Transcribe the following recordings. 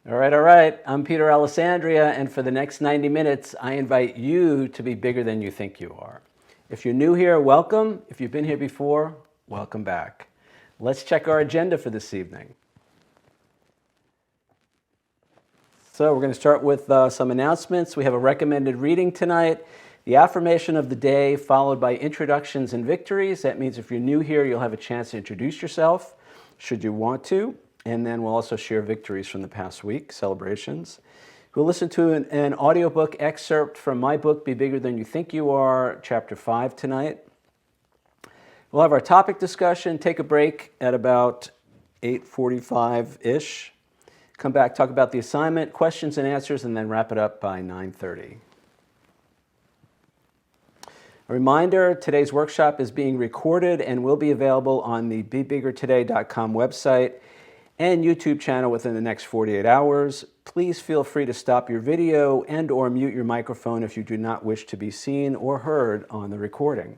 All right. I'm Peter Alessandria, and for the next 90 minutes, I invite you to be bigger than you think you are. If you're new here, welcome. If you've been here before, welcome back. Let's check our agenda for this evening. So we're going to start with some announcements. We have a recommended reading tonight, the affirmation of the day, followed by introductions and victories. That means if you're new here, you'll have a chance to introduce yourself, should you want to. And then we'll also share victories from the past week, celebrations. We'll listen to an audiobook excerpt from my book, Be Bigger Than You Think You Are, Chapter 5 tonight. We'll have our topic discussion, take a break at about 8:45-ish. Come back, talk about the assignment, questions and answers, and then wrap it up by 9:30. A reminder, today's workshop is being recorded and will be available on the BeBiggerToday.com website and YouTube channel within the next 48 hours. Please feel free to stop your video and or mute your microphone if you do not wish to be seen or heard on the recording.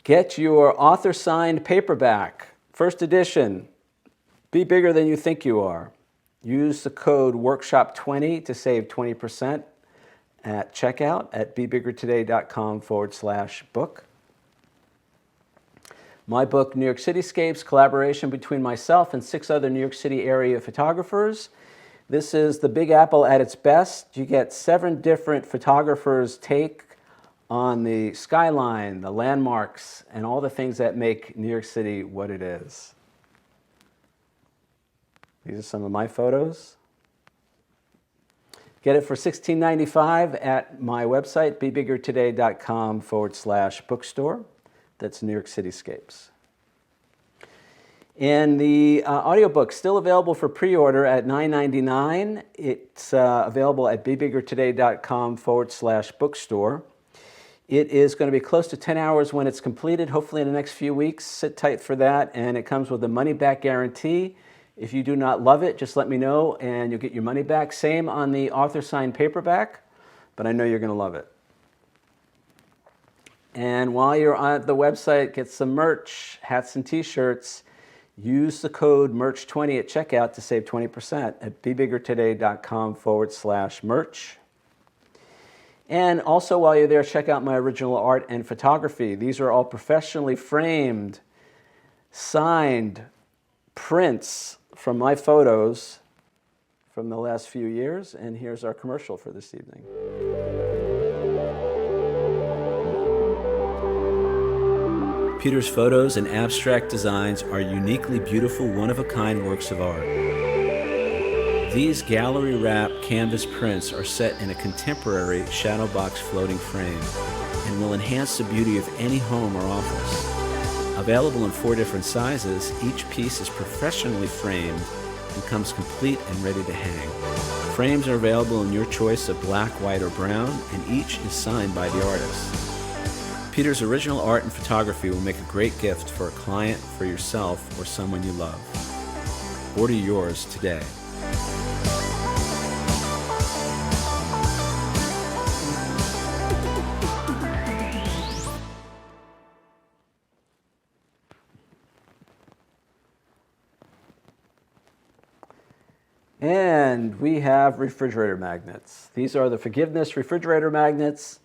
Get your author-signed paperback, first edition, Be Bigger Than You Think You Are. Use the code WORKSHOP20 to save 20% at checkout at BeBiggerToday.com/book. My book, New York Cityscapes, collaboration between myself and 6 other New York City area photographers. This is the Big Apple at its best. You get 7 different photographers' take on the skyline, the landmarks, and all the things that make New York City what it is. These are some of my photos. Get it for $16.95 at my website, BeBiggerToday.com/bookstore. That's New York Cityscapes. And the audiobook still available for pre-order at $9.99. It's available at BeBiggerToday.com/bookstore. It is going to be close to 10 hours when it's completed, hopefully in the next few weeks. Sit tight for that, and it comes with a money-back guarantee. If you do not love it, just let me know, and you'll get your money back. Same on the author-signed paperback, but I know you're going to love it. And while you're on the website, get some merch, hats and t-shirts. Use the code MERCH20 at checkout to save 20% at BeBiggerToday.com/merch. And also while you're there, check out my original art and photography. These are all professionally framed, signed prints from my photos from the last few years. And here's our commercial for this evening. Peter's photos and abstract designs are uniquely beautiful, one-of-a-kind works of art. These gallery-wrapped canvas prints are set in a contemporary shadow box floating frame and will enhance the beauty of any home or office. Available in 4 different sizes, each piece is professionally framed and comes complete and ready to hang. Frames are available in your choice of black, white, or brown, and each is signed by the artist. Peter's original art and photography will make a great gift for a client, for yourself, or someone you love. Order yours today. And we have refrigerator magnets. These are the Forgiveness refrigerator magnets.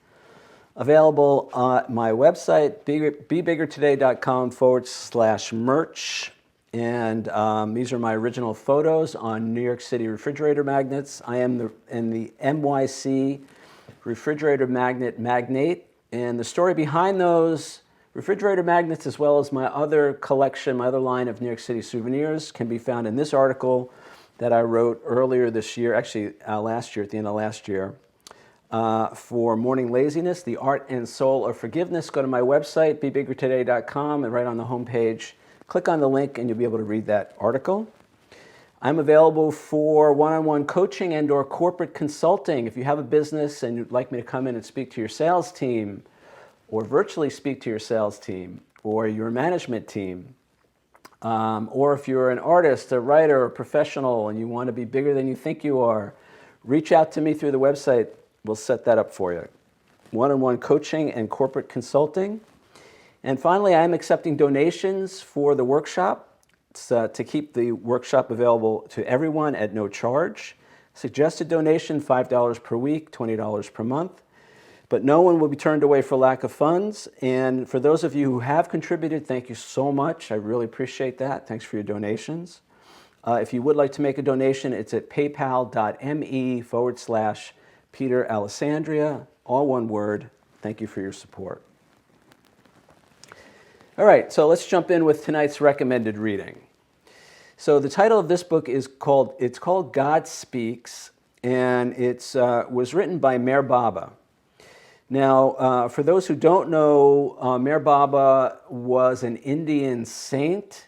Available on my website, BeBiggerToday.com/merch. And these are my original photos on New York City refrigerator magnets. I am in the NYC refrigerator magnet magnate. And the story behind those refrigerator magnets, as well as my other collection, my other line of New York City souvenirs, can be found in this article that I wrote earlier this year, actually last year, at the end of last year. For Morning Laziness, the Art and Soul of Forgiveness. Go to my website, BeBiggerToday.com, and right on the homepage, click on the link and you'll be able to read that article. I'm available for one-on-one coaching and or corporate consulting. If you have a business and you'd like me to come in and speak to your sales team, or virtually speak to your sales team, or your management team, or if you're an artist, a writer, a professional, and you want to be bigger than you think you are, reach out to me through the website. We'll set that up for you. One-on-one coaching and corporate consulting. And finally, I am accepting donations for the workshop. to keep the workshop available to everyone at no charge. Suggested donation, $5 per week, $20 per month. But no one will be turned away for lack of funds. And for those of you who have contributed, thank you so much. I really appreciate that. Thanks for your donations. If you would like to make a donation, it's at paypal.me/Peter Alessandria, all one word. Thank you for your support. All right, so let's jump in with tonight's recommended reading. So the title of this book is called God Speaks, and it was written by Meher Baba. Now, for those who don't know, Meher Baba was an Indian saint.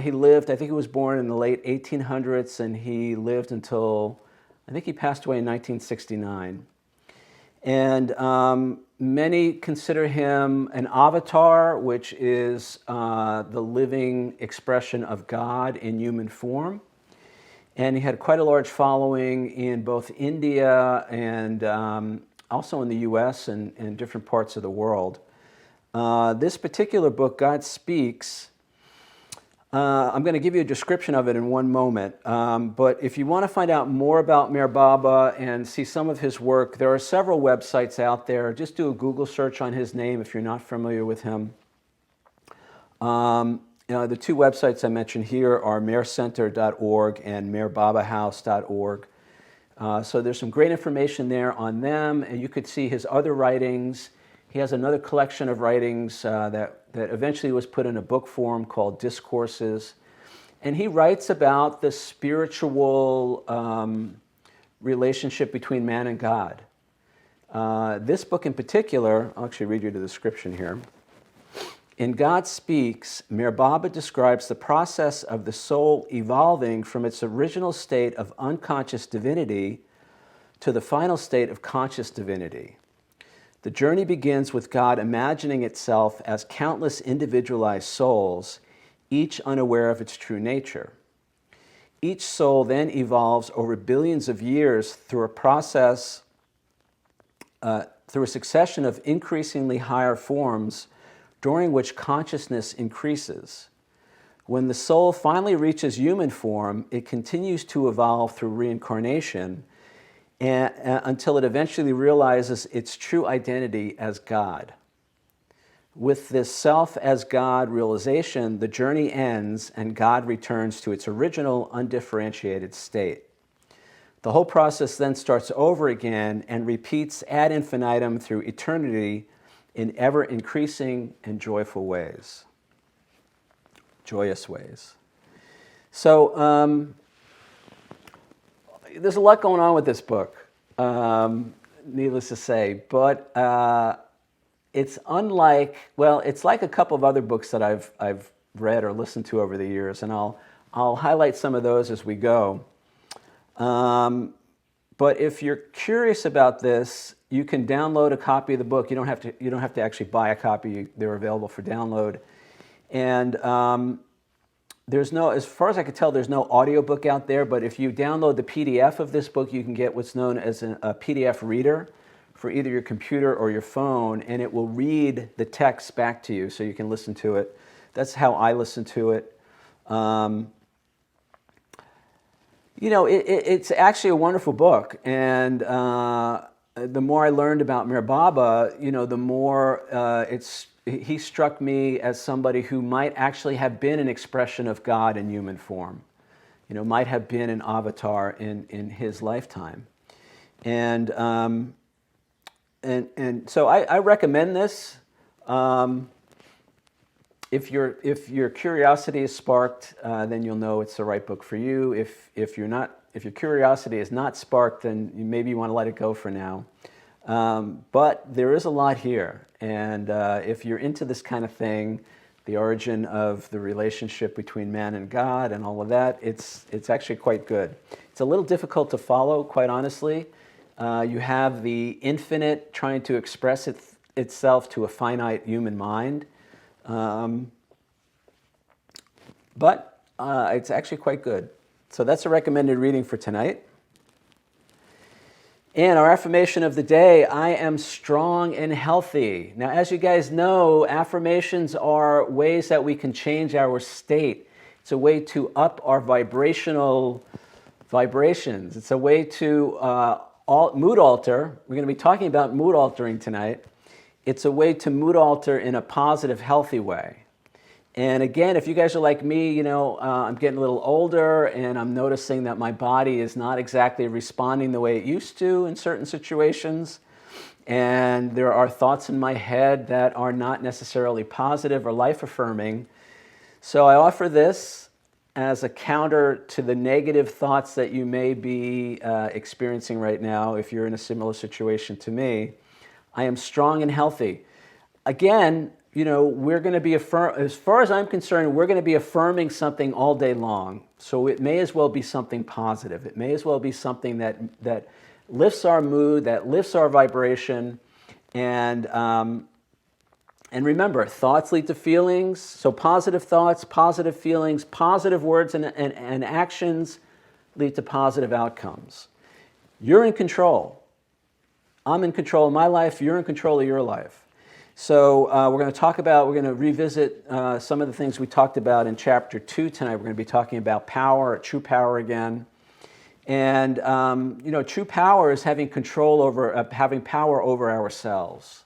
He lived, I think he was born in the late 1800s, and he lived until, I think he passed away in 1969. And many consider him an avatar, which is the living expression of God in human form. And he had quite a large following in both India and also in the US and different parts of the world. This particular book, God Speaks, I'm going to give you a description of it in one moment, but if you want to find out more about Meher Baba and see some of his work, there are several websites out there. Just do a Google search on his name if you're not familiar with him. The two websites I mentioned here are mehercenter.org and meherbabahouse.org. So there's some great information there on them, and you could see his other writings. He has another collection of writings that eventually was put in a book form called Discourses. And he writes about the spiritual relationship between man and God. This book in particular, I'll actually read you the description here. In God Speaks, Meher Baba describes the process of the soul evolving from its original state of unconscious divinity to the final state of conscious divinity. The journey begins with God imagining itself as countless individualized souls, each unaware of its true nature. Each soul then evolves over billions of years through a succession of increasingly higher forms during which consciousness increases. When the soul finally reaches human form, it continues to evolve through reincarnation until it eventually realizes its true identity as God. With this self as God realization, the journey ends and God returns to its original undifferentiated state. The whole process then starts over again and repeats ad infinitum through eternity in ever-increasing and joyous ways. So, there's a lot going on with this book, needless to say, but it's unlike, well, it's like a couple of other books that I've read or listened to over the years, and I'll highlight some of those as we go. But if you're curious about this, you can download a copy of the book. You don't have to actually buy a copy. They're available for download. And there's no, as far as I could tell, there's no audiobook out there, but if you download the PDF of this book, you can get what's known as a PDF reader for either your computer or your phone, and it will read the text back to you so you can listen to it. That's how I listen to it. It's actually a wonderful book, and the more I learned about Meher Baba, the more he struck me as somebody who might actually have been an expression of God in human form, might have been an avatar in his lifetime. And so I recommend this. If your curiosity is sparked, then you'll know it's the right book for you. If your curiosity is not sparked, then maybe you want to let it go for now. But there is a lot here, and if you're into this kind of thing, the origin of the relationship between man and God and all of that, it's actually quite good. It's a little difficult to follow, quite honestly. You have the infinite trying to express itself to a finite human mind. But it's actually quite good. So that's a recommended reading for tonight. And our affirmation of the day, I am strong and healthy. Now, as you guys know, affirmations are ways that we can change our state. It's a way to up our vibrations. It's a way to mood alter. We're going to be talking about mood altering tonight. It's a way to mood alter in a positive, healthy way. And again, if you guys are like me, I'm getting a little older and I'm noticing that my body is not exactly responding the way it used to in certain situations. And there are thoughts in my head that are not necessarily positive or life affirming. So I offer this as a counter to the negative thoughts that you may be experiencing right now if you're in a similar situation to me. I am strong and healthy. Again, we're going to be as far as I'm concerned, we're going to be affirming something all day long. So it may as well be something positive. It may as well be something that lifts our mood, that lifts our vibration. And remember, thoughts lead to feelings. So positive thoughts, positive feelings, positive words and actions lead to positive outcomes. You're in control. I'm in control of my life. You're in control of your life. So we're going to revisit some of the things we talked about in chapter 2 tonight. We're going to be talking about power, true power again. And, true power is having power over ourselves.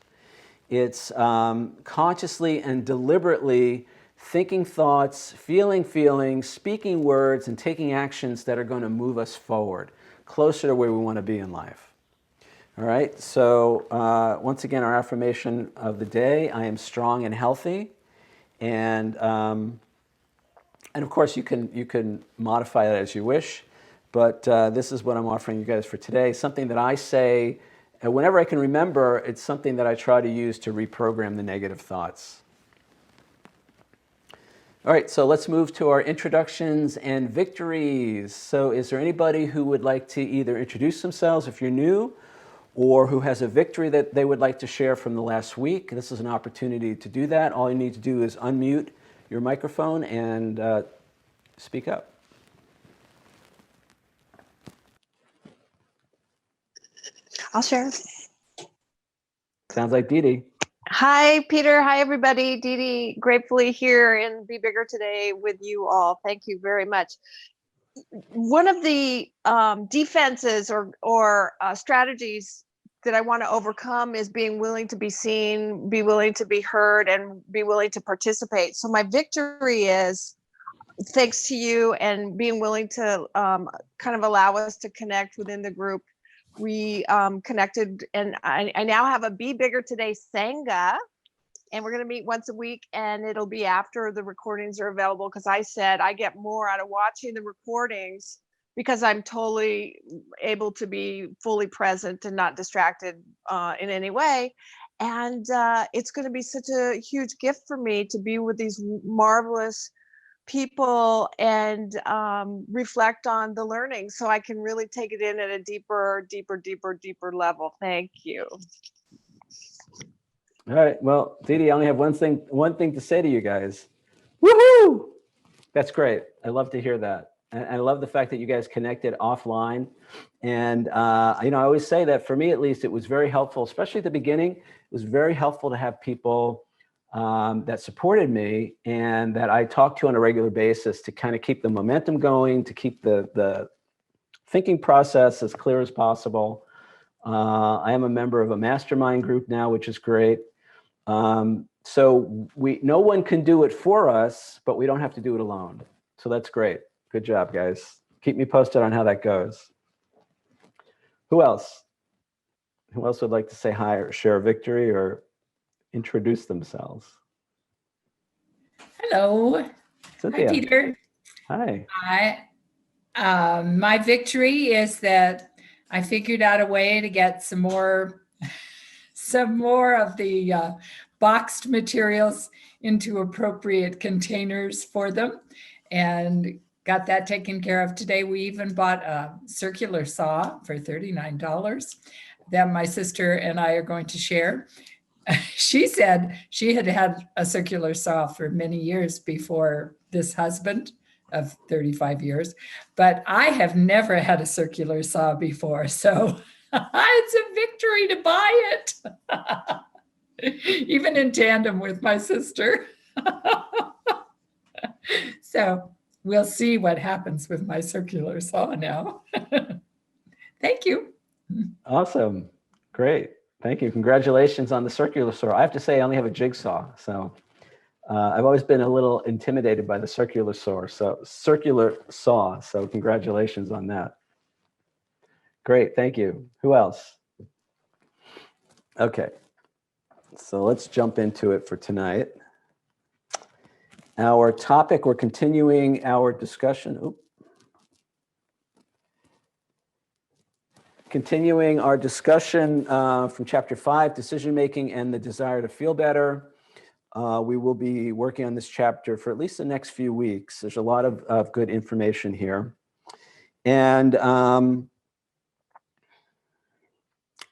It's consciously and deliberately thinking thoughts, feeling feelings, speaking words, and taking actions that are going to move us forward, closer to where we want to be in life. All right, so once again, our affirmation of the day: I am strong and healthy, and of course you can modify that as you wish, but this is what I'm offering you guys for today. Something that I say whenever I can remember. It's something that I try to use to reprogram the negative thoughts. All right, so let's move to our introductions and victories. So is there anybody who would like to either introduce themselves if you're new, or who has a victory that they would like to share from the last week? This is an opportunity to do that. All you need to do is unmute your microphone and speak up. I'll share. Sounds like Dee Dee. Hi, Peter. Hi, everybody. Dee Dee, gratefully here in Be Bigger today with you all. Thank you very much. One of the defenses or strategies that I want to overcome is being willing to be seen, be willing to be heard, and be willing to participate. So my victory is, thanks to you and being willing to kind of allow us to connect within the group, we connected, and I now have a Be Bigger Today Sangha, and we're going to meet once a week, and it'll be after the recordings are available, because I said I get more out of watching the recordings because I'm totally able to be fully present and not distracted in any way. And it's going to be such a huge gift for me to be with these marvelous people and reflect on the learning, so I can really take it in at a deeper level. Thank you. All right, well, Dee Dee, I only have one thing to say to you guys. Woohoo! That's great. I love to hear that. And I love the fact that you guys connected offline. And, I always say that for me, at least, it was very helpful, especially at the beginning. It was very helpful to have people that supported me and that I talked to on a regular basis to kind of keep the momentum going, to keep the thinking process as clear as possible. I am a member of a mastermind group now, which is great. So no one can do it for us, but we don't have to do it alone. So that's great. Good job, guys. Keep me posted on how that goes. Who else? Who else would like to say hi or share a victory or introduce themselves? Hello. Cynthia. Hi, Peter. Hi. My victory is that I figured out a way to get some more of the boxed materials into appropriate containers for them, and got that taken care of today. We even bought a circular saw for $39 that my sister and I are going to share. She said she had had a circular saw for many years before this husband of 35 years, but I have never had a circular saw before. So it's a victory to buy it, even in tandem with my sister. So we'll see what happens with my circular saw now. Thank you. Awesome. Great. Thank you. Congratulations on the circular saw. I have to say, I only have a jigsaw. So I've always been a little intimidated by the circular saw. So congratulations on that. Great. Thank you. Who else? Okay. So let's jump into it for tonight. Our topic, we're continuing our discussion. Continuing our discussion from chapter 5, decision making and the desire to feel better. We will be working on this chapter for at least the next few weeks. There's a lot of good information here. And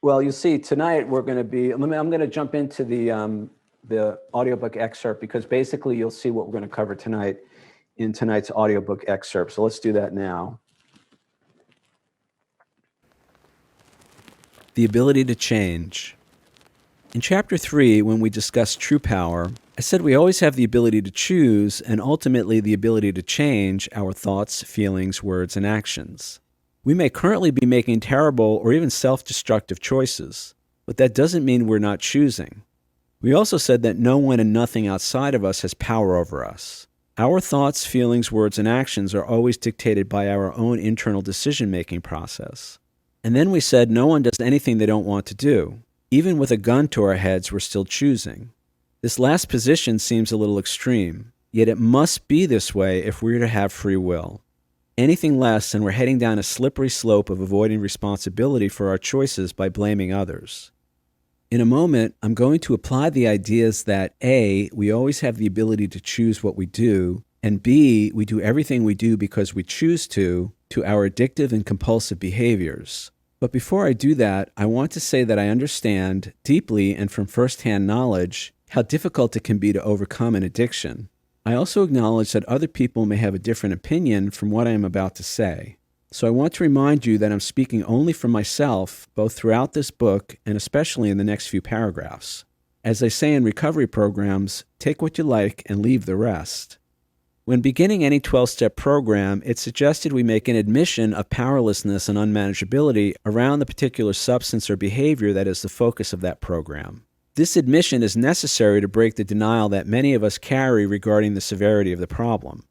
well, you see, tonight we're going to be, I'm going to jump into the audiobook excerpt, because basically you'll see what we're going to cover tonight in tonight's audiobook excerpt. So let's do that now. The ability to change. In chapter 3, when we discussed true power, I said we always have the ability to choose and ultimately the ability to change our thoughts, feelings, words, and actions. We may currently be making terrible or even self-destructive choices, but that doesn't mean we're not choosing. We also said that no one and nothing outside of us has power over us. Our thoughts, feelings, words, and actions are always dictated by our own internal decision-making process. And then we said no one does anything they don't want to do. Even with a gun to our heads, we're still choosing. This last position seems a little extreme, yet it must be this way if we're to have free will. Anything less, and we're heading down a slippery slope of avoiding responsibility for our choices by blaming others. In a moment, I'm going to apply the ideas that A, we always have the ability to choose what we do, and B, we do everything we do because we choose to our addictive and compulsive behaviors. But before I do that, I want to say that I understand deeply and from firsthand knowledge how difficult it can be to overcome an addiction. I also acknowledge that other people may have a different opinion from what I am about to say. So I want to remind you that I'm speaking only for myself, both throughout this book and especially in the next few paragraphs. As they say in recovery programs, take what you like and leave the rest. When beginning any 12-step program, it's suggested we make an admission of powerlessness and unmanageability around the particular substance or behavior that is the focus of that program. This admission is necessary to break the denial that many of us carry regarding the severity of the problem.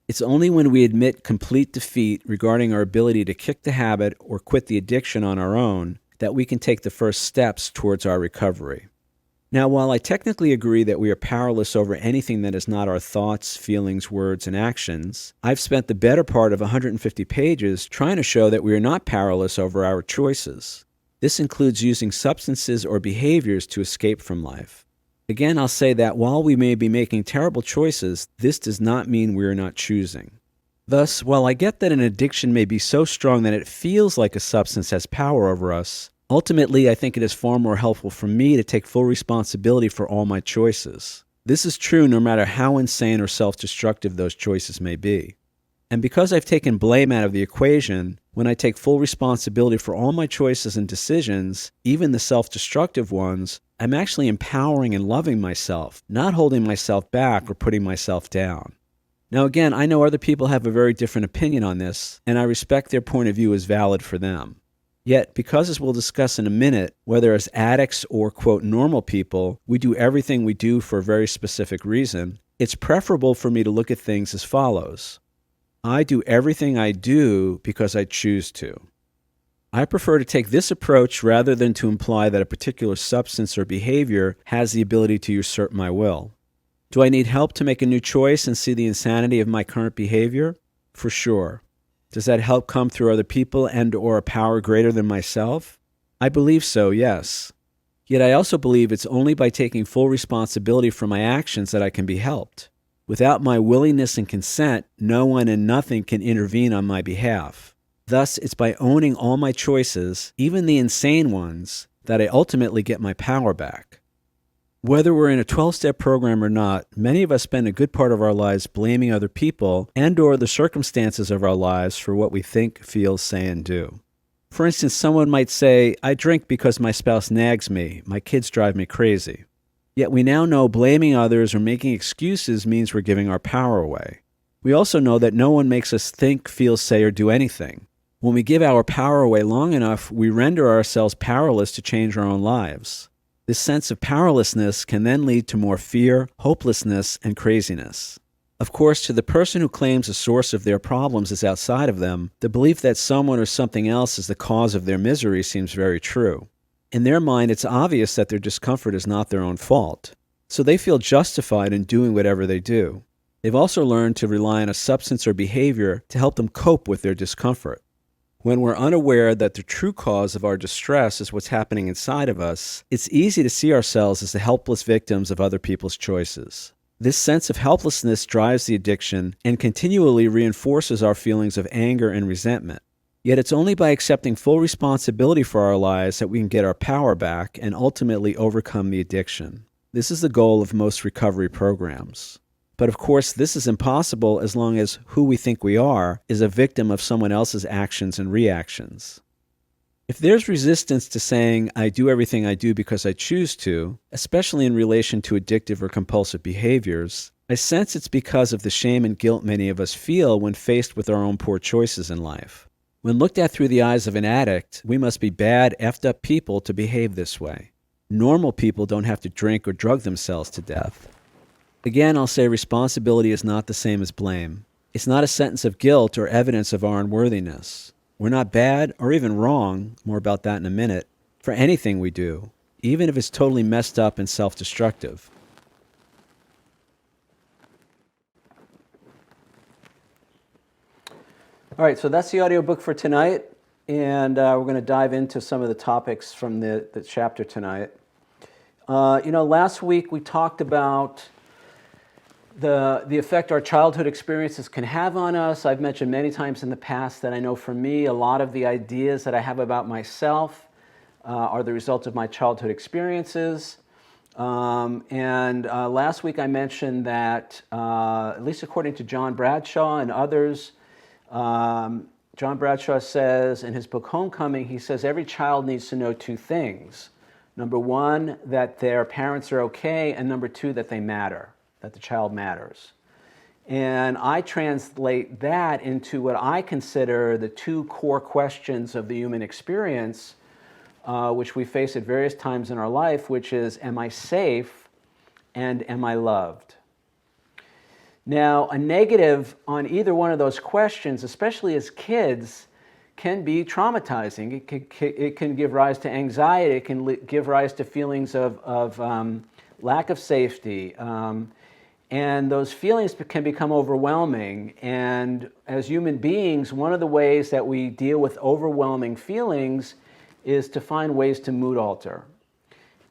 It's only when we admit complete defeat regarding our ability to kick the habit or quit the addiction on our own that we can take the first steps towards our recovery. Now, while I technically agree that we are powerless over anything that is not our thoughts, feelings, words, and actions, I've spent the better part of 150 pages trying to show that we are not powerless over our choices. This includes using substances or behaviors to escape from life. Again, I'll say that while we may be making terrible choices, this does not mean we are not choosing. Thus, while I get that an addiction may be so strong that it feels like a substance has power over us, ultimately, I think it is far more helpful for me to take full responsibility for all my choices. This is true no matter how insane or self-destructive those choices may be. And because I've taken blame out of the equation, when I take full responsibility for all my choices and decisions, even the self-destructive ones, I'm actually empowering and loving myself, not holding myself back or putting myself down. Now again, I know other people have a very different opinion on this, and I respect their point of view as valid for them. Yet, because as we'll discuss in a minute, whether as addicts or, quote, normal people, we do everything we do for a very specific reason, it's preferable for me to look at things as follows. I do everything I do because I choose to. I prefer to take this approach rather than to imply that a particular substance or behavior has the ability to usurp my will. Do I need help to make a new choice and see the insanity of my current behavior? For sure. Does that help come through other people and/or a power greater than myself? I believe so, yes. Yet I also believe it's only by taking full responsibility for my actions that I can be helped. Without my willingness and consent, no one and nothing can intervene on my behalf. Thus, it's by owning all my choices, even the insane ones, that I ultimately get my power back. Whether we're in a 12-step program or not, many of us spend a good part of our lives blaming other people and/or the circumstances of our lives for what we think, feel, say, and do. For instance, someone might say, I drink because my spouse nags me, my kids drive me crazy. Yet we now know blaming others or making excuses means we're giving our power away. We also know that no one makes us think, feel, say, or do anything. When we give our power away long enough, we render ourselves powerless to change our own lives. This sense of powerlessness can then lead to more fear, hopelessness, and craziness. Of course, to the person who claims the source of their problems is outside of them, the belief that someone or something else is the cause of their misery seems very true. In their mind, it's obvious that their discomfort is not their own fault, so they feel justified in doing whatever they do. They've also learned to rely on a substance or behavior to help them cope with their discomfort. When we're unaware that the true cause of our distress is what's happening inside of us, it's easy to see ourselves as the helpless victims of other people's choices. This sense of helplessness drives the addiction and continually reinforces our feelings of anger and resentment. Yet it's only by accepting full responsibility for our lives that we can get our power back and ultimately overcome the addiction. This is the goal of most recovery programs. But of course, this is impossible as long as who we think we are is a victim of someone else's actions and reactions. If there's resistance to saying, I do everything I do because I choose to, especially in relation to addictive or compulsive behaviors, I sense it's because of the shame and guilt many of us feel when faced with our own poor choices in life. When looked at through the eyes of an addict, we must be bad, effed up people to behave this way. Normal people don't have to drink or drug themselves to death. Again, I'll say responsibility is not the same as blame. It's not a sentence of guilt or evidence of our unworthiness. We're not bad or even wrong, more about that in a minute, for anything we do, even if it's totally messed up and self-destructive. All right, so that's the audiobook for tonight, and we're going to dive into some of the topics from the chapter tonight. Last week we talked about the effect our childhood experiences can have on us. I've mentioned many times in the past that I know for me, a lot of the ideas that I have about myself are the result of my childhood experiences. Last week I mentioned that, at least according to John Bradshaw and others, John Bradshaw says in his book Homecoming, he says every child needs to know two things. Number one, that their parents are okay, and number two, that they matter, that the child matters. And I translate that into what I consider the two core questions of the human experience, which we face at various times in our life, which is, am I safe and am I loved? Now, a negative on either one of those questions, especially as kids, can be traumatizing. It can give rise to anxiety. It can give rise to feelings of lack of safety. And those feelings can become overwhelming. And as human beings, one of the ways that we deal with overwhelming feelings is to find ways to mood alter.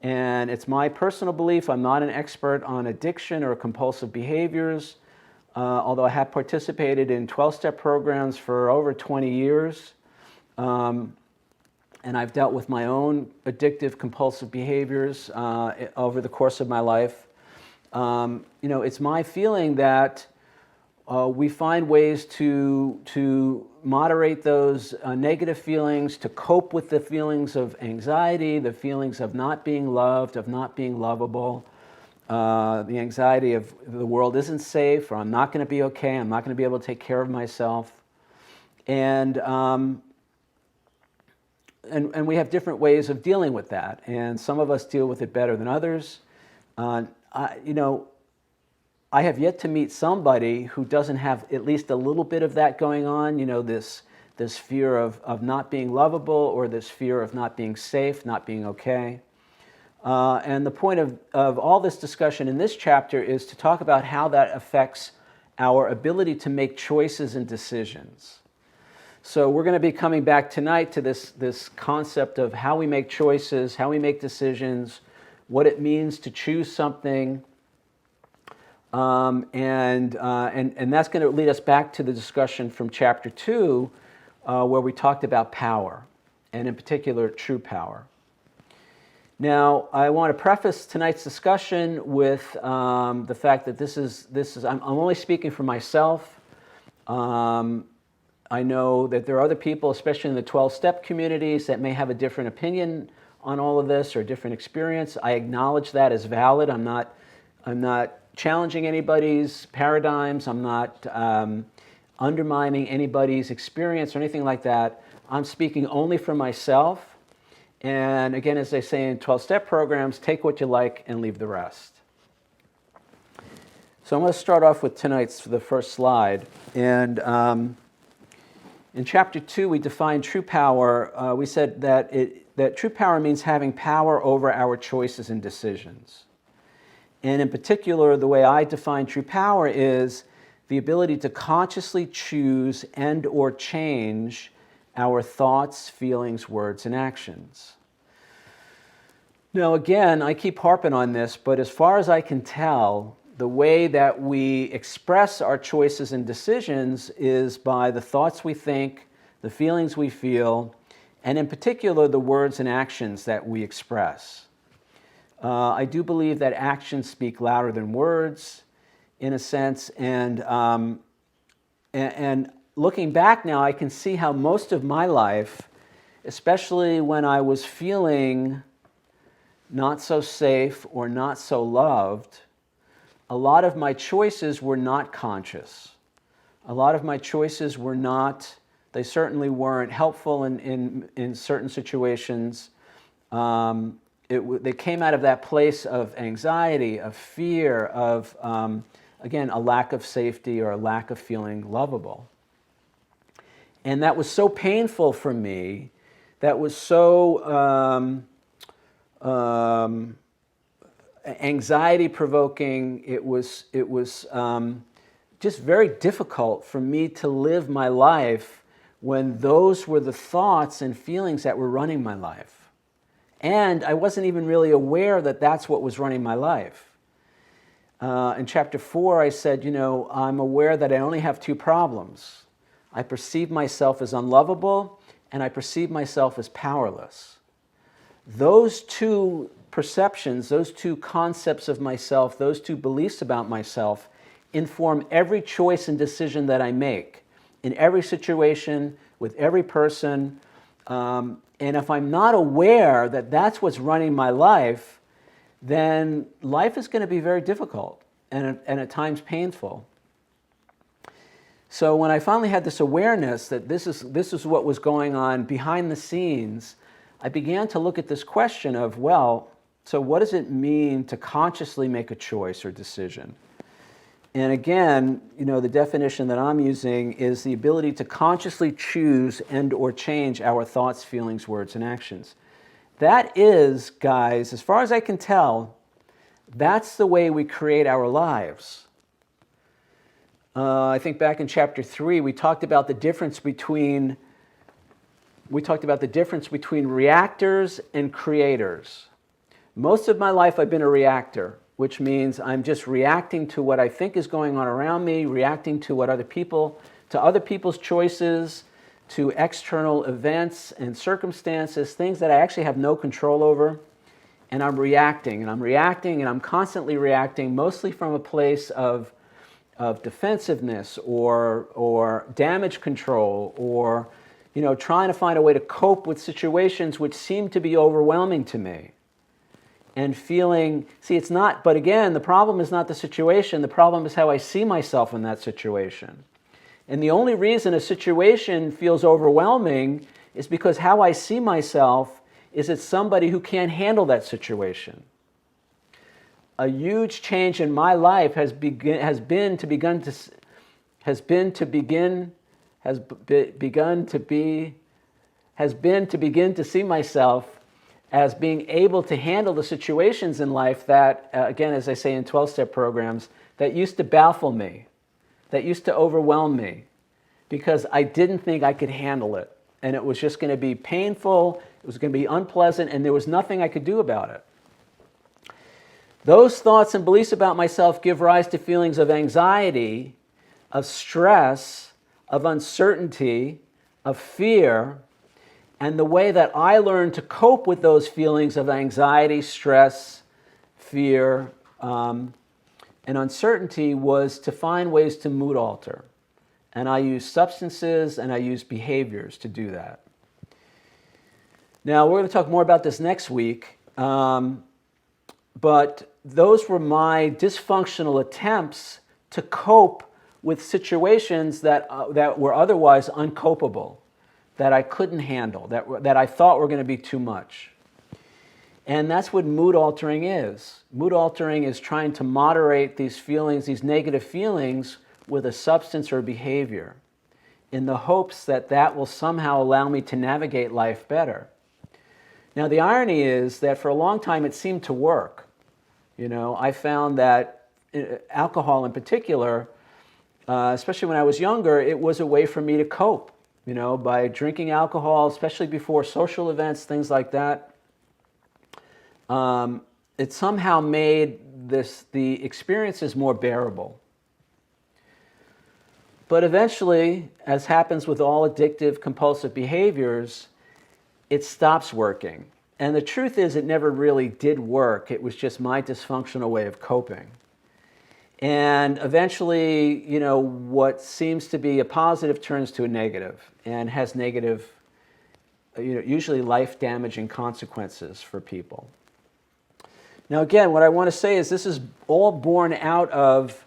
And it's my personal belief, I'm not an expert on addiction or compulsive behaviors, although I have participated in 12-step programs for over 20 years. And I've dealt with my own addictive compulsive behaviors over the course of my life. It's my feeling that we find ways to moderate those negative feelings, to cope with the feelings of anxiety, the feelings of not being loved, of not being lovable, the anxiety of the world isn't safe, or I'm not going to be okay, I'm not going to be able to take care of myself. And we have different ways of dealing with that, and some of us deal with it better than others. I have yet to meet somebody who doesn't have at least a little bit of that going on, this fear of not being lovable, or this fear of not being safe, not being okay. And the point of all this discussion in this chapter is to talk about how that affects our ability to make choices and decisions. So we're going to be coming back tonight to this concept of how we make choices, how we make decisions, what it means to choose something, and that's going to lead us back to the discussion from chapter 2, where we talked about power, and in particular, true power. Now, I want to preface tonight's discussion with the fact that this is I'm only speaking for myself. I know that there are other people, especially in the 12-step communities, that may have a different opinion on all of this or a different experience. I acknowledge that as valid. I'm not challenging anybody's paradigms. I'm not undermining anybody's experience or anything like that. I'm speaking only for myself. And again, as they say in 12-step programs, take what you like and leave the rest. So I'm going to start off with the first slide. And in chapter 2, we defined true power. We said that true power means having power over our choices and decisions. And in particular, the way I define true power is the ability to consciously choose and or change our thoughts, feelings, words, and actions. Now, again, I keep harping on this, but as far as I can tell, the way that we express our choices and decisions is by the thoughts we think, the feelings we feel, and in particular, the words and actions that we express. I do believe that actions speak louder than words, in a sense, and looking back now, I can see how most of my life, especially when I was feeling not so safe or not so loved, a lot of my choices were not conscious. A lot of my choices were not, they certainly weren't helpful in certain situations. They came out of that place of anxiety, of fear, of, again, a lack of safety or a lack of feeling lovable. And that was so painful for me, that was so anxiety-provoking. It was just very difficult for me to live my life when those were the thoughts and feelings that were running my life. And I wasn't even really aware that that's what was running my life. In chapter 4, I said, I'm aware that I only have two problems. I perceive myself as unlovable, and I perceive myself as powerless. Those two perceptions, those two concepts of myself, those two beliefs about myself inform every choice and decision that I make in every situation, with every person. And if I'm not aware that that's what's running my life, then life is going to be very difficult and at times painful. So when I finally had this awareness that this is what was going on behind the scenes, I began to look at this question of, well, so what does it mean to consciously make a choice or decision? And again, the definition that I'm using is the ability to consciously choose and or change our thoughts, feelings, words, and actions. That is, guys, as far as I can tell, that's the way we create our lives. I think back in chapter 3, we talked about the difference between reactors and creators. Most of my life I've been a reactor, which means I'm just reacting to what I think is going on around me, reacting to other people's choices, to external events and circumstances, things that I actually have no control over. And I'm reacting, and I'm constantly reacting, mostly from a place of defensiveness or damage control, or trying to find a way to cope with situations which seem to be overwhelming to me. And feeling, but again, the problem is not the situation, the problem is how I see myself in that situation. And the only reason a situation feels overwhelming is because how I see myself is as somebody who can't handle that situation. A huge change in my life has been to begin to see myself as being able to handle the situations in life that, again, as I say in 12-step programs, that used to baffle me, that used to overwhelm me, because I didn't think I could handle it. And it was just going to be painful, it was going to be unpleasant, and there was nothing I could do about it. Those thoughts and beliefs about myself give rise to feelings of anxiety, of stress, of uncertainty, of fear. And the way that I learned to cope with those feelings of anxiety, stress, fear, and uncertainty was to find ways to mood alter. And I use substances and I use behaviors to do that. Now, we're going to talk more about this next week. But those were my dysfunctional attempts to cope with situations that were otherwise uncopable, that I couldn't handle, that I thought were going to be too much. And that's what mood altering is. Mood altering is trying to moderate these feelings, these negative feelings, with a substance or behavior, in the hopes that that will somehow allow me to navigate life better. Now, the irony is that for a long time it seemed to work. I found that alcohol in particular, especially when I was younger, it was a way for me to cope, by drinking alcohol, especially before social events, things like that. It somehow made the experiences more bearable. But eventually, as happens with all addictive, compulsive behaviors, it stops working. And the truth is, it never really did work. It was just my dysfunctional way of coping. And eventually, what seems to be a positive turns to a negative and has negative, usually life-damaging consequences for people. Now, again, what I want to say is this is all born out of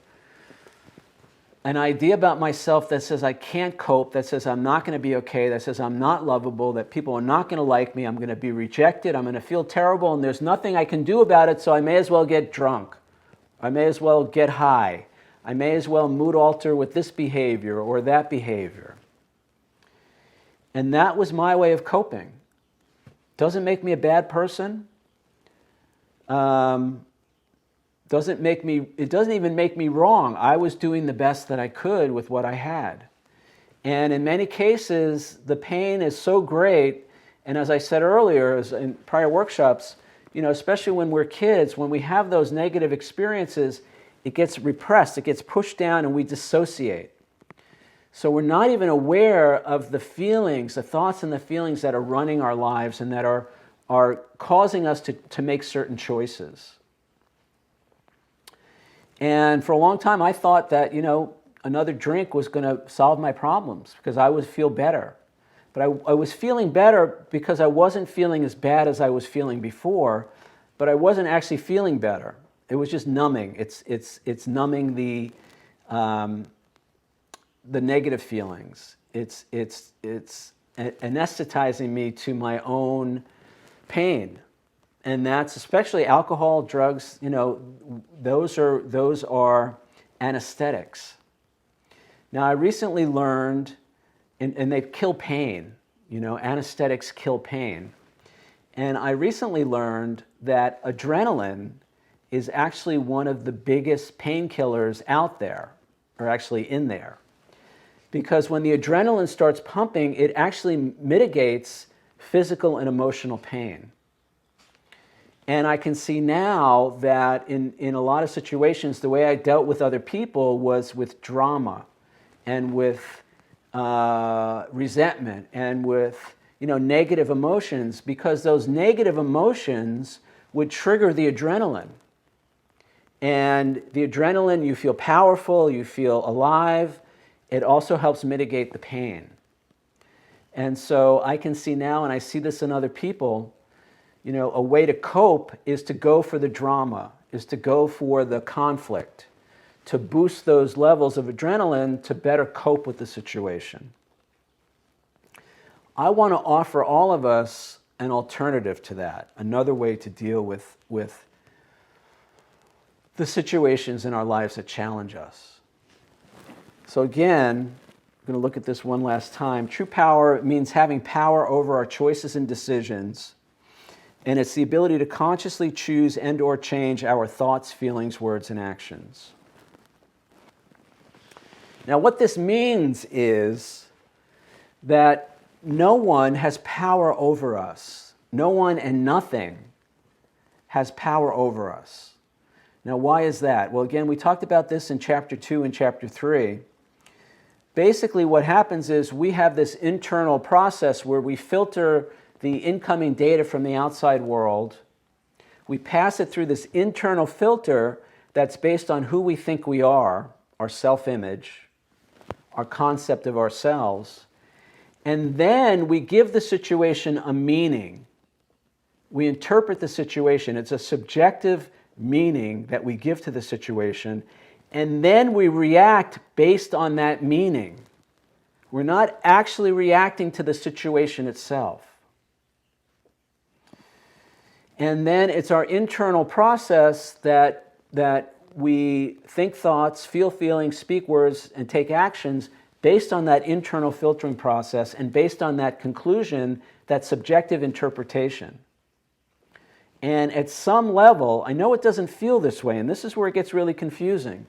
an idea about myself that says I can't cope, that says I'm not going to be okay, that says I'm not lovable, that people are not going to like me, I'm going to be rejected, I'm going to feel terrible, and there's nothing I can do about it, so I may as well get drunk. I may as well get high. I may as well mood alter with this behavior or that behavior. And that was my way of coping. Doesn't make me a bad person. It doesn't even make me wrong. I was doing the best that I could with what I had. And in many cases, the pain is so great, and as I said earlier, in prior workshops, especially when we're kids, when we have those negative experiences, it gets repressed, it gets pushed down, and we dissociate. So we're not even aware of the feelings, the thoughts and the feelings that are running our lives and that are causing us to make certain choices. And for a long time, I thought that, another drink was going to solve my problems because I would feel better. But I was feeling better because I wasn't feeling as bad as I was feeling before, but I wasn't actually feeling better. It was just numbing. It's numbing the negative feelings. It's anesthetizing me to my own pain. And that's especially alcohol, drugs, those are anesthetics. Now, I recently learned, and they kill pain, anesthetics kill pain. And I recently learned that adrenaline is actually one of the biggest painkillers out there, or actually in there. Because when the adrenaline starts pumping, it actually mitigates physical and emotional pain. And I can see now that in a lot of situations, the way I dealt with other people was with drama and with resentment and with negative emotions, because those negative emotions would trigger the adrenaline. And the adrenaline, you feel powerful, you feel alive. It also helps mitigate the pain. And so I can see now, and I see this in other people, a way to cope is to go for the drama, is to go for the conflict, to boost those levels of adrenaline to better cope with the situation. I want to offer all of us an alternative to that, another way to deal with the situations in our lives that challenge us. So again, I'm going to look at this one last time. True power means having power over our choices and decisions. And it's the ability to consciously choose and or change our thoughts, feelings, words, and actions. Now, what this means is that no one has power over us. No one and nothing has power over us. Now, why is that? Well, again, we talked about this in Chapter 2 and Chapter 3. Basically, what happens is we have this internal process where we filter the incoming data from the outside world. We pass it through this internal filter that's based on who we think we are, our self-image, our concept of ourselves, and then we give the situation a meaning. We interpret the situation. It's a subjective meaning that we give to the situation, and then we react based on that meaning. We're not actually reacting to the situation itself. And then it's our internal process that we think thoughts, feel feelings, speak words, and take actions based on that internal filtering process and based on that conclusion, that subjective interpretation. And at some level, I know it doesn't feel this way, and this is where it gets really confusing.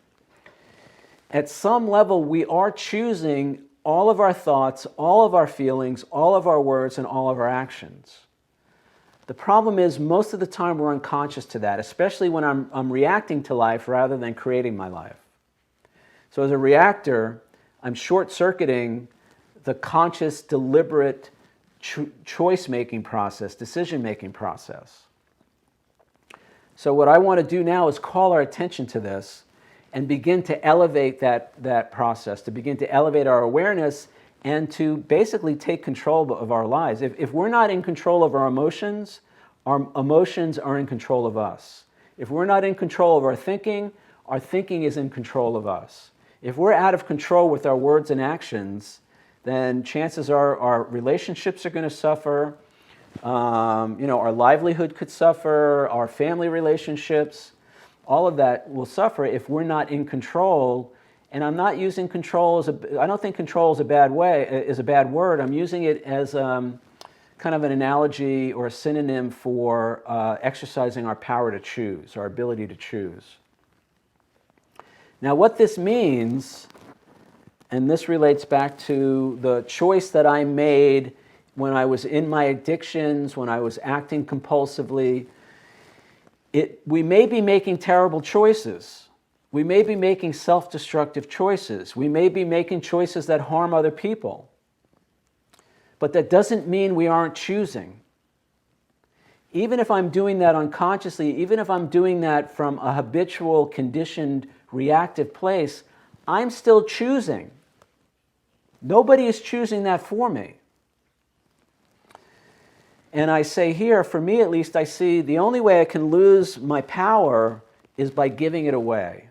At some level, we are choosing all of our thoughts, all of our feelings, all of our words, and all of our actions. The problem is most of the time we're unconscious to that, especially when I'm reacting to life rather than creating my life. So as a reactor, I'm short-circuiting the conscious, deliberate choice-making process, decision-making process. So what I want to do now is call our attention to this and begin to elevate that process, to begin to elevate our awareness and to basically take control of our lives. If we're not in control of our emotions are in control of us. If we're not in control of our thinking is in control of us. If we're out of control with our words and actions, then chances are our relationships are going to suffer. Our livelihood could suffer, our family relationships, all of that will suffer if we're not in control. And I'm not using control I don't think control is a bad word. I'm using it as kind of an analogy or a synonym for exercising our power to choose, our ability to choose. Now what this means, and this relates back to the choice that I made when I was in my addictions, when I was acting compulsively, we may be making terrible choices. We may be making self-destructive choices. We may be making choices that harm other people. But that doesn't mean we aren't choosing. Even if I'm doing that unconsciously, even if I'm doing that from a habitual, conditioned, reactive place, I'm still choosing. Nobody is choosing that for me. And I say here, for me at least, I see the only way I can lose my power is by giving it away.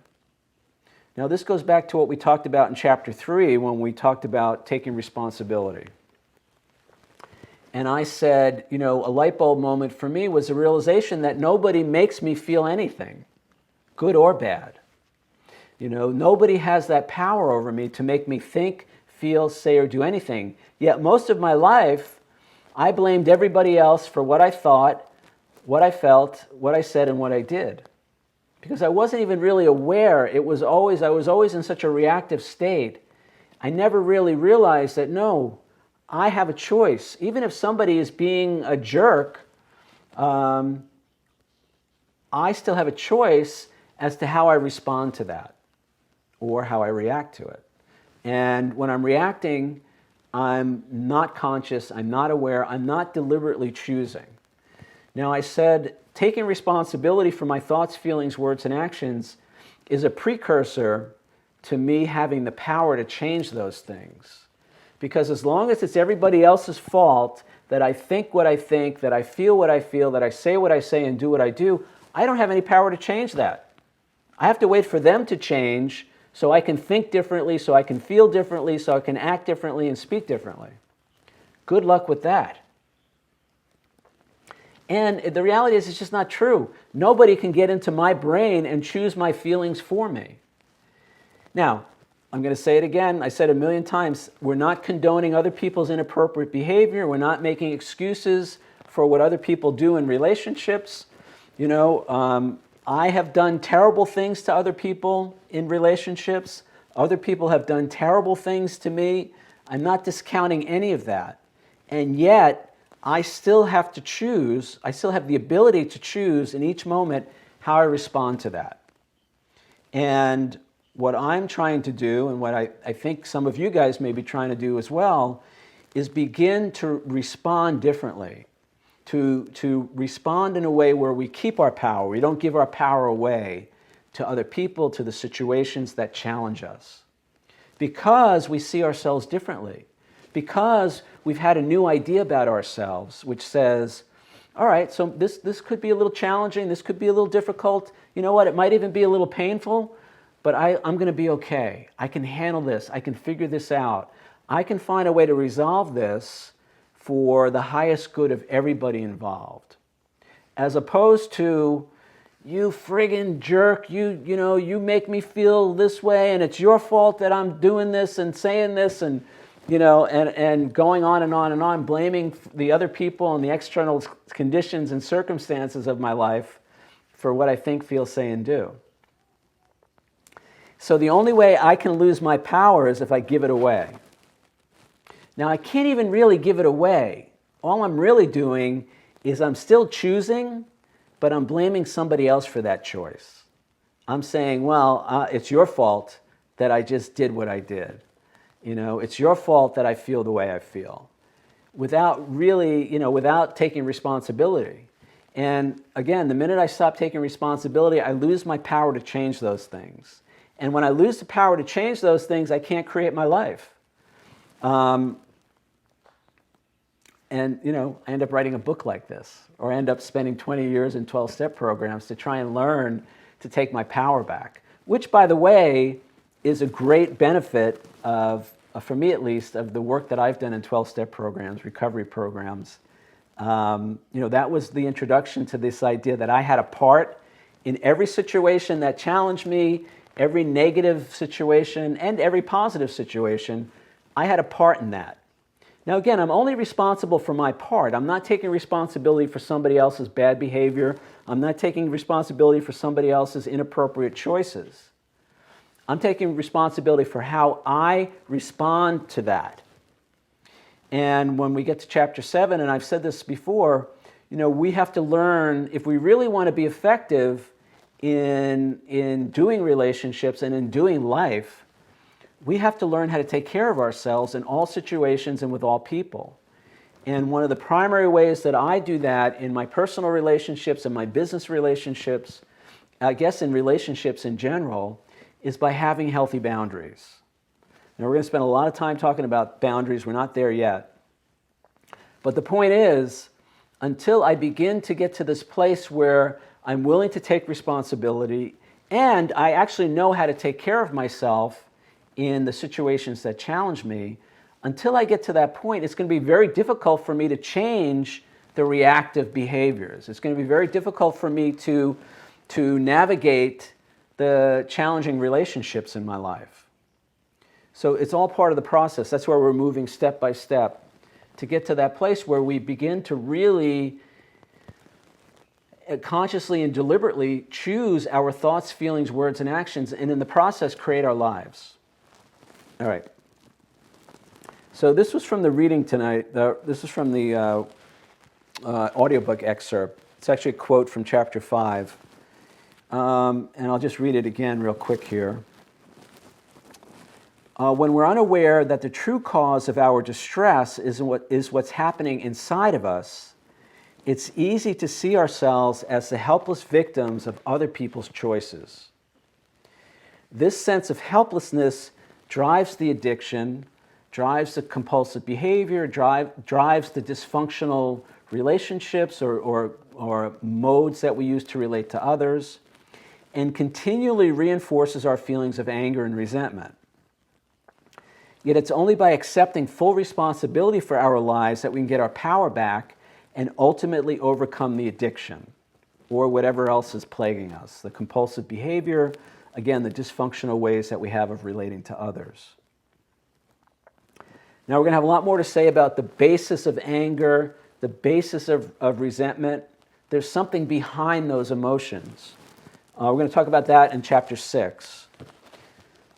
Now this goes back to what we talked about in chapter 3 when we talked about taking responsibility. And I said, a light bulb moment for me was the realization that nobody makes me feel anything, good or bad. Nobody has that power over me to make me think, feel, say, or do anything. Yet most of my life, I blamed everybody else for what I thought, what I felt, what I said, and what I did. Because I wasn't even really aware. I was always in such a reactive state. I never really realized that, no, I have a choice. Even if somebody is being a jerk, I still have a choice as to how I respond to that or how I react to it. And when I'm reacting, I'm not conscious, I'm not aware, I'm not deliberately choosing. Now I said taking responsibility for my thoughts, feelings, words, and actions is a precursor to me having the power to change those things. Because as long as it's everybody else's fault that I think what I think, that I feel what I feel, that I say what I say and do what I do, I don't have any power to change that. I have to wait for them to change so I can think differently, so I can feel differently, so I can act differently and speak differently. Good luck with that. And the reality is it's just not true. Nobody can get into my brain and choose my feelings for me. Now, I'm going to say it again. I said it a million times. We're not condoning other people's inappropriate behavior. We're not making excuses for what other people do in relationships. I have done terrible things to other people in relationships. Other people have done terrible things to me. I'm not discounting any of that. And yet, I still have to choose. I still have the ability to choose in each moment how I respond to that. And what I'm trying to do, and what I think some of you guys may be trying to do as well, is begin to respond differently. To respond in a way where we keep our power. We don't give our power away to other people, to the situations that challenge us. Because we see ourselves differently. Because we've had a new idea about ourselves, which says, all right, so this could be a little challenging, this could be a little difficult. You know what, it might even be a little painful, but I'm going to be okay. I can handle this. I can figure this out. I can find a way to resolve this for the highest good of everybody involved. As opposed to, you friggin' jerk, you make me feel this way, and it's your fault that I'm doing this and saying this, and and going on and on and on, blaming the other people and the external conditions and circumstances of my life for what I think, feel, say, and do. So the only way I can lose my power is if I give it away. Now, I can't even really give it away. All I'm really doing is I'm still choosing, but I'm blaming somebody else for that choice. I'm saying, well, it's your fault that I just did what I did. It's your fault that I feel the way I feel, without really, without taking responsibility. And again, the minute I stop taking responsibility, I lose my power to change those things. And when I lose the power to change those things, I can't create my life. And, I end up writing a book like this, or I end up spending 20 years in 12-step programs to try and learn to take my power back, which, by the way, is a great benefit of, for me at least, of the work that I've done in 12-step programs, recovery programs. That was the introduction to this idea that I had a part in every situation that challenged me, every negative situation, and every positive situation. I had a part in that. Now, again, I'm only responsible for my part. I'm not taking responsibility for somebody else's bad behavior. I'm not taking responsibility for somebody else's inappropriate choices. I'm taking responsibility for how I respond to that. And when we get to chapter 7, and I've said this before, we have to learn, if we really want to be effective in doing relationships and in doing life, we have to learn how to take care of ourselves in all situations and with all people. And one of the primary ways that I do that in my personal relationships and my business relationships, I guess in relationships in general, is by having healthy boundaries. Now, we're going to spend a lot of time talking about boundaries. We're not there yet. But the point is, until I begin to get to this place where I'm willing to take responsibility and I actually know how to take care of myself in the situations that challenge me, until I get to that point, it's going to be very difficult for me to change the reactive behaviors. It's going to be very difficult for me to navigate the challenging relationships in my life. So it's all part of the process. That's where we're moving step by step to get to that place where we begin to really consciously and deliberately choose our thoughts, feelings, words, and actions, and in the process create our lives. All right. So this was from the reading tonight. This is from the audiobook excerpt. It's actually a quote from chapter 5. And I'll just read it again real quick here. When we're unaware that the true cause of our distress is what's happening inside of us, it's easy to see ourselves as the helpless victims of other people's choices. This sense of helplessness drives the addiction, drives the compulsive behavior, drives the dysfunctional relationships or modes that we use to relate to others, and continually reinforces our feelings of anger and resentment. Yet it's only by accepting full responsibility for our lives that we can get our power back and ultimately overcome the addiction or whatever else is plaguing us, the compulsive behavior, again, the dysfunctional ways that we have of relating to others. Now, we're going to have a lot more to say about the basis of anger, the basis of resentment. There's something behind those emotions. We're going to talk about that in chapter 6.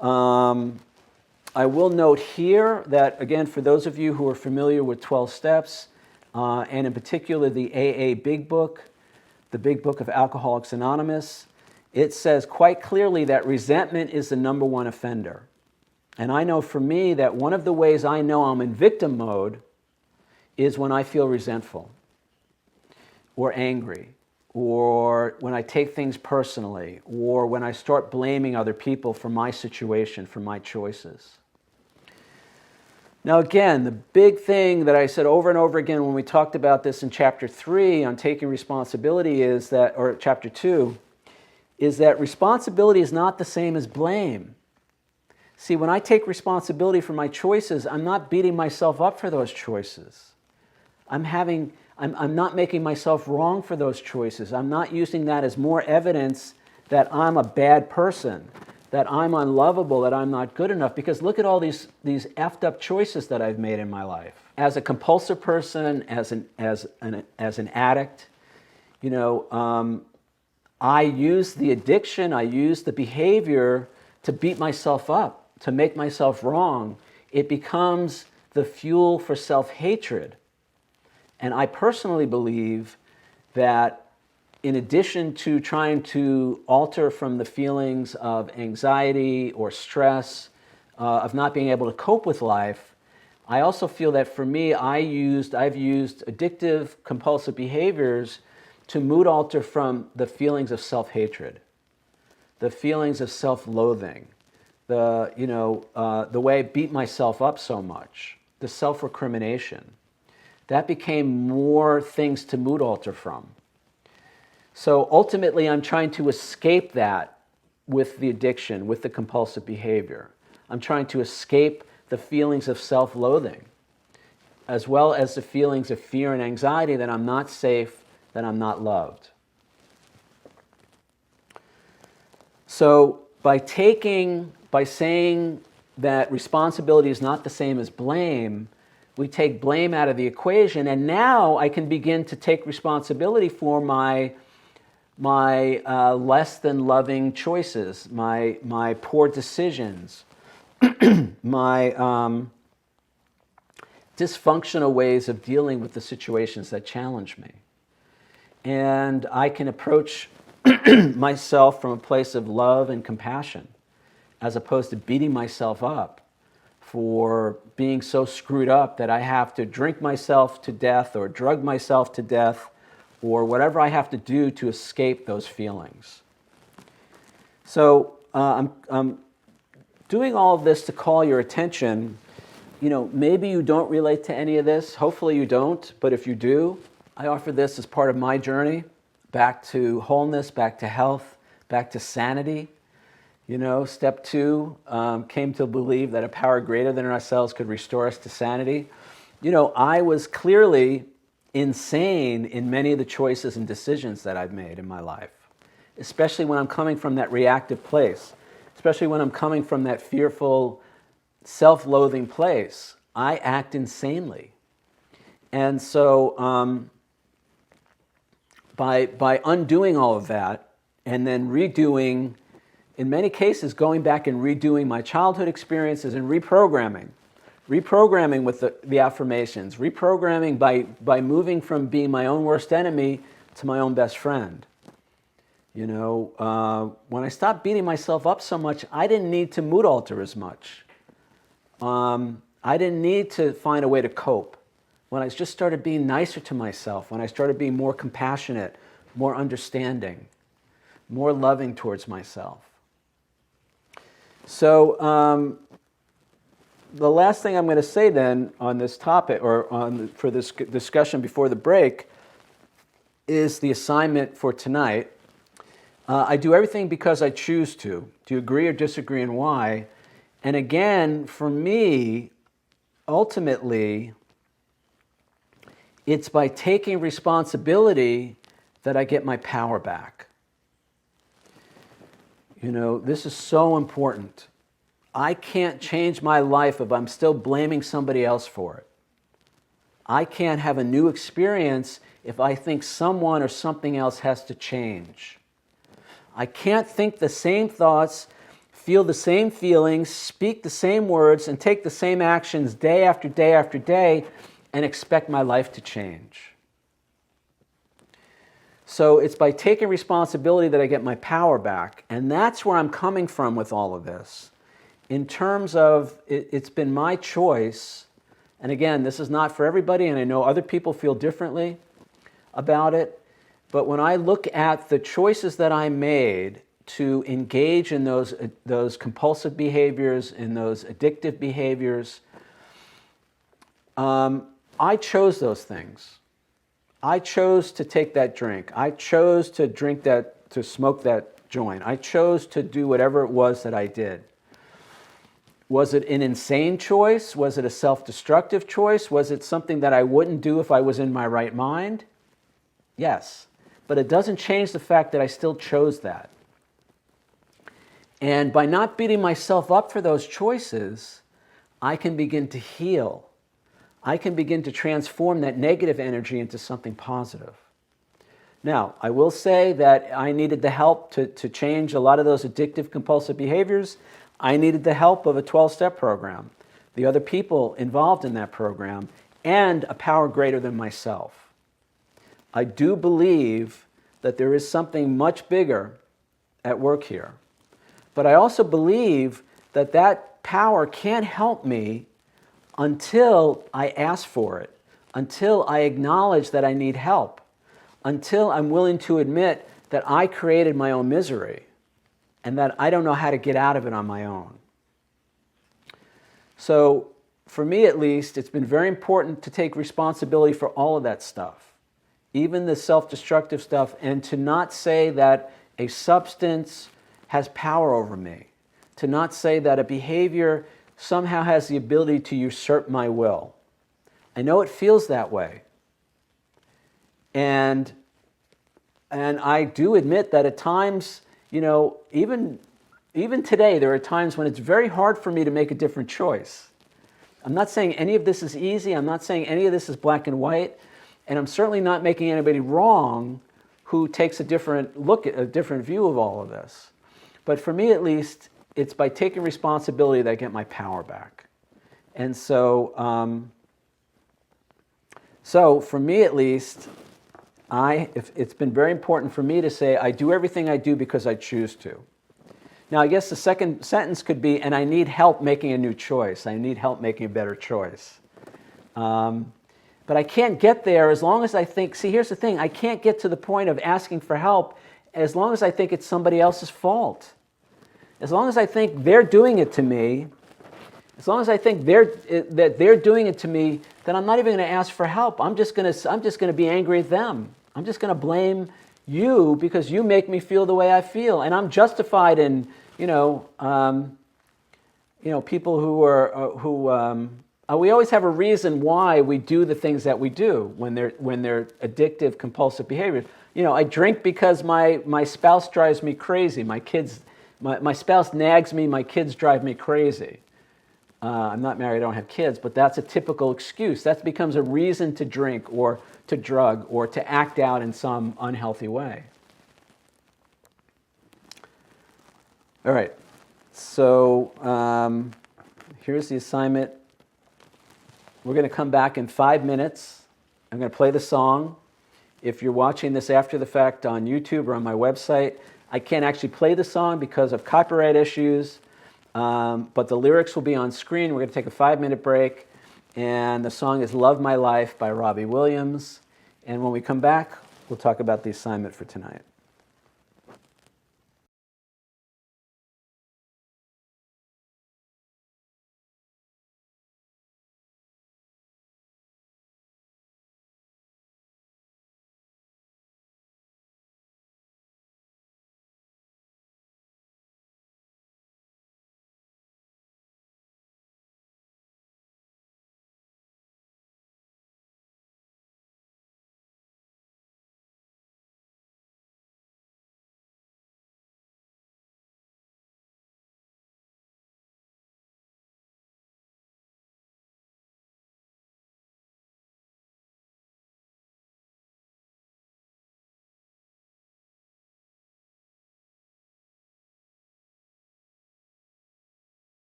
I will note here that, again, for those of you who are familiar with 12 Steps, and in particular the AA Big Book, the Big Book of Alcoholics Anonymous, it says quite clearly that resentment is the number one offender. And I know for me that one of the ways I know I'm in victim mode is when I feel resentful or angry, or when I take things personally, or when I start blaming other people for my situation, for my choices. Now, again, the big thing that I said over and over again when we talked about this in chapter 3 on taking responsibility is that, or chapter 2, is that responsibility is not the same as blame. See, when I take responsibility for my choices, I'm not beating myself up for those choices. I'm not making myself wrong for those choices. I'm not using that as more evidence that I'm a bad person, that I'm unlovable, that I'm not good enough. Because look at all these effed up choices that I've made in my life. As a compulsive person, as an addict, I use the addiction, I use the behavior to beat myself up, to make myself wrong. It becomes the fuel for self-hatred. And I personally believe that in addition to trying to alter from the feelings of anxiety or stress, of not being able to cope with life, I also feel that for me, I've used addictive, compulsive behaviors to mood alter from the feelings of self-hatred, the feelings of self-loathing, the way I beat myself up so much, the self-recrimination. That became more things to mood alter from. So ultimately, I'm trying to escape that with the addiction, with the compulsive behavior. I'm trying to escape the feelings of self-loathing, as well as the feelings of fear and anxiety that I'm not safe, that I'm not loved. So by saying that responsibility is not the same as blame, we take blame out of the equation, and now I can begin to take responsibility for my less than loving choices, my poor decisions, my dysfunctional ways of dealing with the situations that challenge me. And I can approach myself from a place of love and compassion, as opposed to beating myself up for being so screwed up that I have to drink myself to death or drug myself to death or whatever I have to do to escape those feelings. So I'm doing all of this to call your attention. Maybe you don't relate to any of this. Hopefully you don't, but if you do, I offer this as part of my journey back to wholeness, back to health, back to sanity. Step 2, came to believe that a power greater than ourselves could restore us to sanity. I was clearly insane in many of the choices and decisions that I've made in my life, especially when I'm coming from that reactive place, especially when I'm coming from that fearful, self-loathing place. I act insanely. And so by undoing all of that and then redoing, in many cases, going back and redoing my childhood experiences and reprogramming with the affirmations, reprogramming by moving from being my own worst enemy to my own best friend. When I stopped beating myself up so much, I didn't need to mood alter as much. I didn't need to find a way to cope. When I just started being nicer to myself, when I started being more compassionate, more understanding, more loving towards myself. So the last thing I'm going to say then on this topic, or for this discussion before the break, is the assignment for tonight. I do everything because I choose to. Do you agree or disagree, and why? And again, for me, ultimately, it's by taking responsibility that I get my power back. This is so important. I can't change my life if I'm still blaming somebody else for it. I can't have a new experience if I think someone or something else has to change. I can't think the same thoughts, feel the same feelings, speak the same words, and take the same actions day after day after day and expect my life to change. So it's by taking responsibility that I get my power back, and that's where I'm coming from with all of this. In terms of, it's been my choice, and again, this is not for everybody, and I know other people feel differently about it, but when I look at the choices that I made to engage in those compulsive behaviors, in those addictive behaviors, I chose those things. I chose to take that drink. I chose to drink that, to smoke that joint. I chose to do whatever it was that I did. Was it an insane choice? Was it a self-destructive choice? Was it something that I wouldn't do if I was in my right mind? Yes. But it doesn't change the fact that I still chose that. And by not beating myself up for those choices, I can begin to heal. I can begin to transform that negative energy into something positive. Now, I will say that I needed the help to change a lot of those addictive compulsive behaviors. I needed the help of a 12-step program, the other people involved in that program, and a power greater than myself. I do believe that there is something much bigger at work here. But I also believe that that power can't help me until I ask for it, until I acknowledge that I need help, until I'm willing to admit that I created my own misery and that I don't know how to get out of it on my own. So for me at least, it's been very important to take responsibility for all of that stuff, even the self-destructive stuff, and to not say that a substance has power over me, to not say that a behavior somehow has the ability to usurp my will. I know it feels that way. And I do admit that at times, even today, there are times when it's very hard for me to make a different choice. I'm not saying any of this is easy. I'm not saying any of this is black and white. And I'm certainly not making anybody wrong who takes a different look at a different view of all of this. But for me, at least, it's by taking responsibility that I get my power back. And so for me at least, it's been very important for me to say, I do everything I do because I choose to. Now, I guess the second sentence could be, and I need help making a new choice. I need help making a better choice. But I can't get there as long as I think, see, here's the thing, I can't get to the point of asking for help as long as I think it's somebody else's fault. As long as I think they're doing it to me, as long as I think that they're doing it to me, then I'm not even going to ask for help. I'm just going to be angry at them. I'm just going to blame you because you make me feel the way I feel, and I'm justified in people we always have a reason why we do the things that we do when they're addictive, compulsive behaviors. I drink because my spouse drives me crazy. My spouse nags me. My kids drive me crazy. I'm not married. I don't have kids, but that's a typical excuse. That becomes a reason to drink or to drug or to act out in some unhealthy way. All right. So here's the assignment. We're going to come back in 5 minutes. I'm going to play the song. If you're watching this after the fact on YouTube or on my website, I can't actually play the song because of copyright issues, but the lyrics will be on screen. We're going to take a 5-minute break, and the song is Love My Life by Robbie Williams. And when we come back, we'll talk about the assignment for tonight.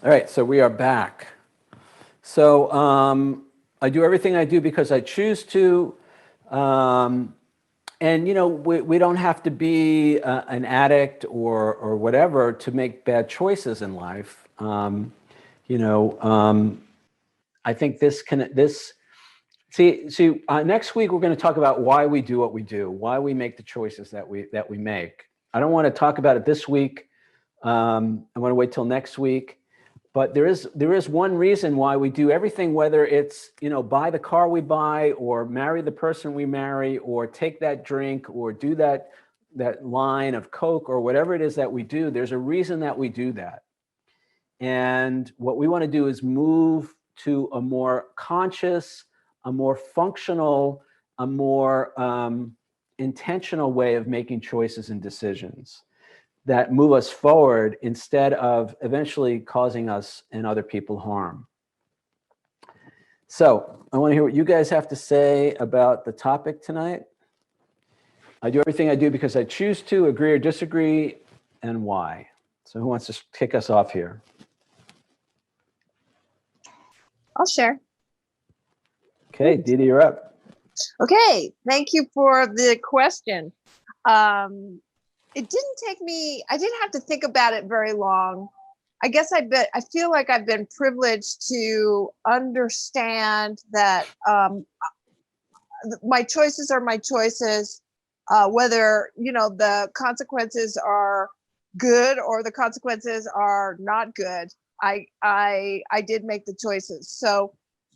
All right, so we are back. So I do everything I do because I choose to. And we don't have to be an addict or whatever to make bad choices in life. You know, I think next week we're going to talk about why we do what we do, why we make the choices that we make. I don't want to talk about it this week. I want to wait till next week. But there is one reason why we do everything, whether it's, buy the car we buy or marry the person we marry or take that drink or do that line of Coke or whatever it is that we do. There's a reason that we do that. And what we want to do is move to a more conscious, a more functional, a more intentional way of making choices and decisions that move us forward instead of eventually causing us and other people harm. So I want to hear what you guys have to say about the topic tonight. I do everything I do because I choose to, agree or disagree, and why. So who wants to kick us off here? I'll share. Okay, Didi, you're up. Okay, thank you for the question. It didn't take me, I didn't have to think about it very long. I guess I feel like I've been privileged to understand that my choices are my choices, whether, the consequences are good or the consequences are not good. I did make the choices. So,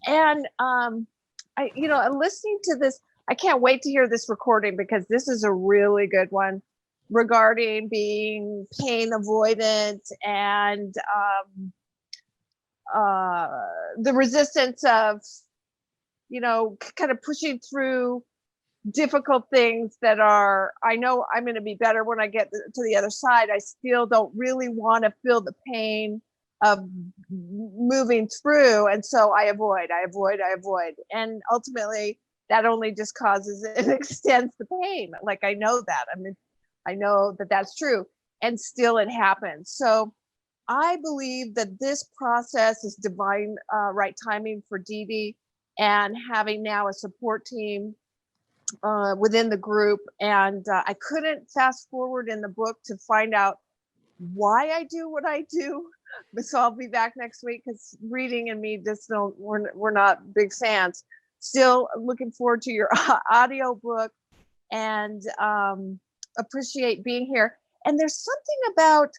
and and listening to this, I can't wait to hear this recording because this is a really good one regarding being pain avoidant and the resistance of, kind of pushing through difficult things that are, I know I'm going to be better when I get to the other side. I still don't really want to feel the pain of moving through. And so I avoid. And ultimately that only just causes it extends the pain. Like, I know that. I mean, I know that that's true. And still it happens. So I believe that this process is divine right timing for Didi, and having now a support team within the group. And I couldn't fast forward in the book to find out why I do what I do. So I'll be back next week because reading and me just don't, we're not big fans. Still looking forward to your audiobook and appreciate being here. And there's something about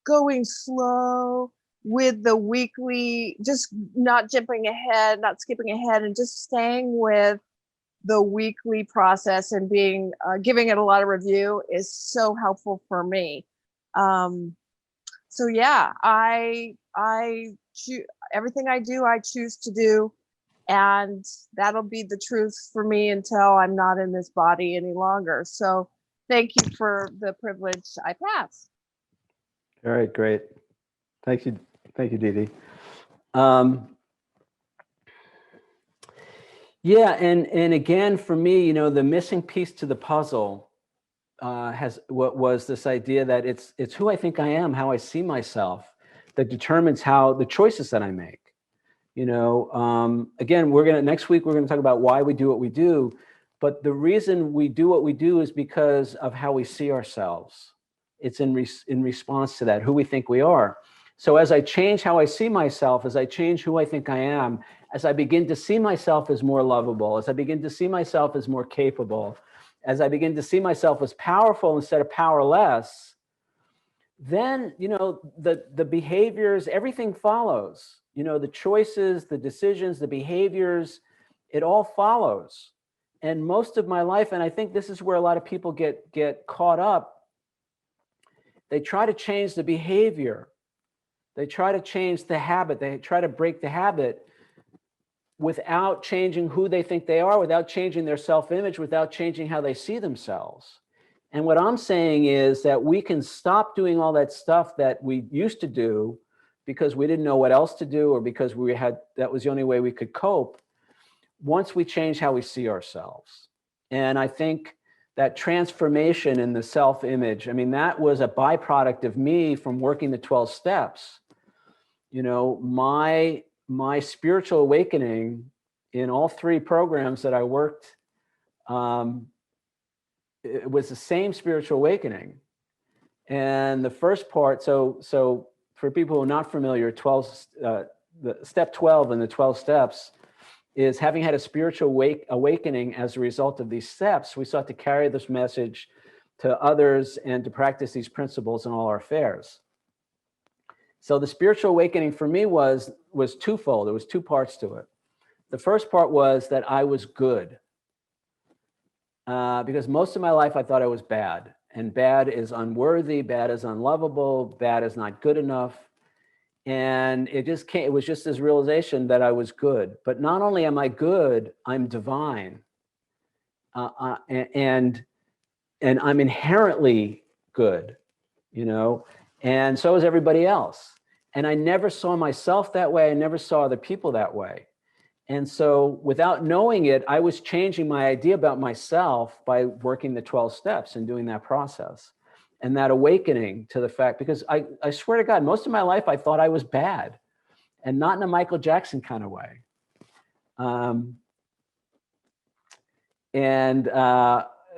going slow with the weekly, just not jumping ahead, not skipping ahead, and just staying with the weekly process and being giving it a lot of review is so helpful for me. So yeah, I everything I do, I choose to do, and that'll be the truth for me until I'm not in this body any longer. So thank you for the privilege I pass. All right, great. Thank you, Didi. Yeah, and again, for me, the missing piece to the puzzle was this idea that it's who I think I am, how I see myself, that determines how the choices that I make. Again, next week we're gonna talk about why we do what we do, but the reason we do what we do is because of how we see ourselves. It's in response to that, who we think we are. So as I change how I see myself, as I change who I think I am, as I begin to see myself as more lovable, as I begin to see myself as more capable, as I begin to see myself as powerful instead of powerless, then, the behaviors, everything follows. The choices, the decisions, the behaviors, it all follows. And most of my life, and I think this is where a lot of people get caught up, they try to change the behavior. They try to change the habit. They try to break the habit without changing who they think they are, without changing their self-image, without changing how they see themselves. And what I'm saying is that we can stop doing all that stuff that we used to do because we didn't know what else to do, or because that was the only way we could cope, once we change how we see ourselves. And I think that transformation in the self-image, I mean, that was a byproduct of me from working the 12 steps. You know, my spiritual awakening in all three programs that I worked, it was the same spiritual awakening. And the first part, so for people who are not familiar, the step 12 in the 12 steps is having had a spiritual awakening as a result of these steps, we sought to carry this message to others and to practice these principles in all our affairs. So the spiritual awakening for me was twofold. There was two parts to it. The first part was that I was good. Because most of my life I thought I was bad. And bad is unworthy, bad is unlovable, bad is not good enough. And it was just this realization that I was good. But not only am I good, I'm divine. And I'm inherently good, you know, and so is everybody else. And I never saw myself that way. I never saw other people that way. And so without knowing it, I was changing my idea about myself by working the 12 steps and doing that process. And that awakening to the fact, because I swear to God, most of my life I thought I was bad, and not in a Michael Jackson kind of way.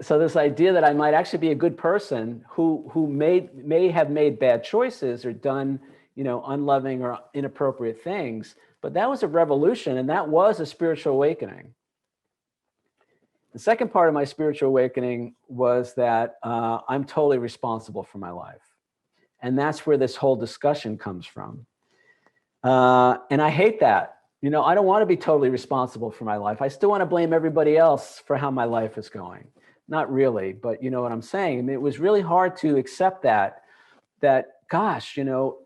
So this idea that I might actually be a good person who may have made bad choices or done, you know, unloving or inappropriate things, but that was a revolution, and that was a spiritual awakening. The second part of my spiritual awakening was that I'm totally responsible for my life. And that's where this whole discussion comes from. And I hate that. You know, I don't want to be totally responsible for my life. I still want to blame everybody else for how my life is going. Not really, but you know what I'm saying? I mean, it was really hard to accept that gosh, you know,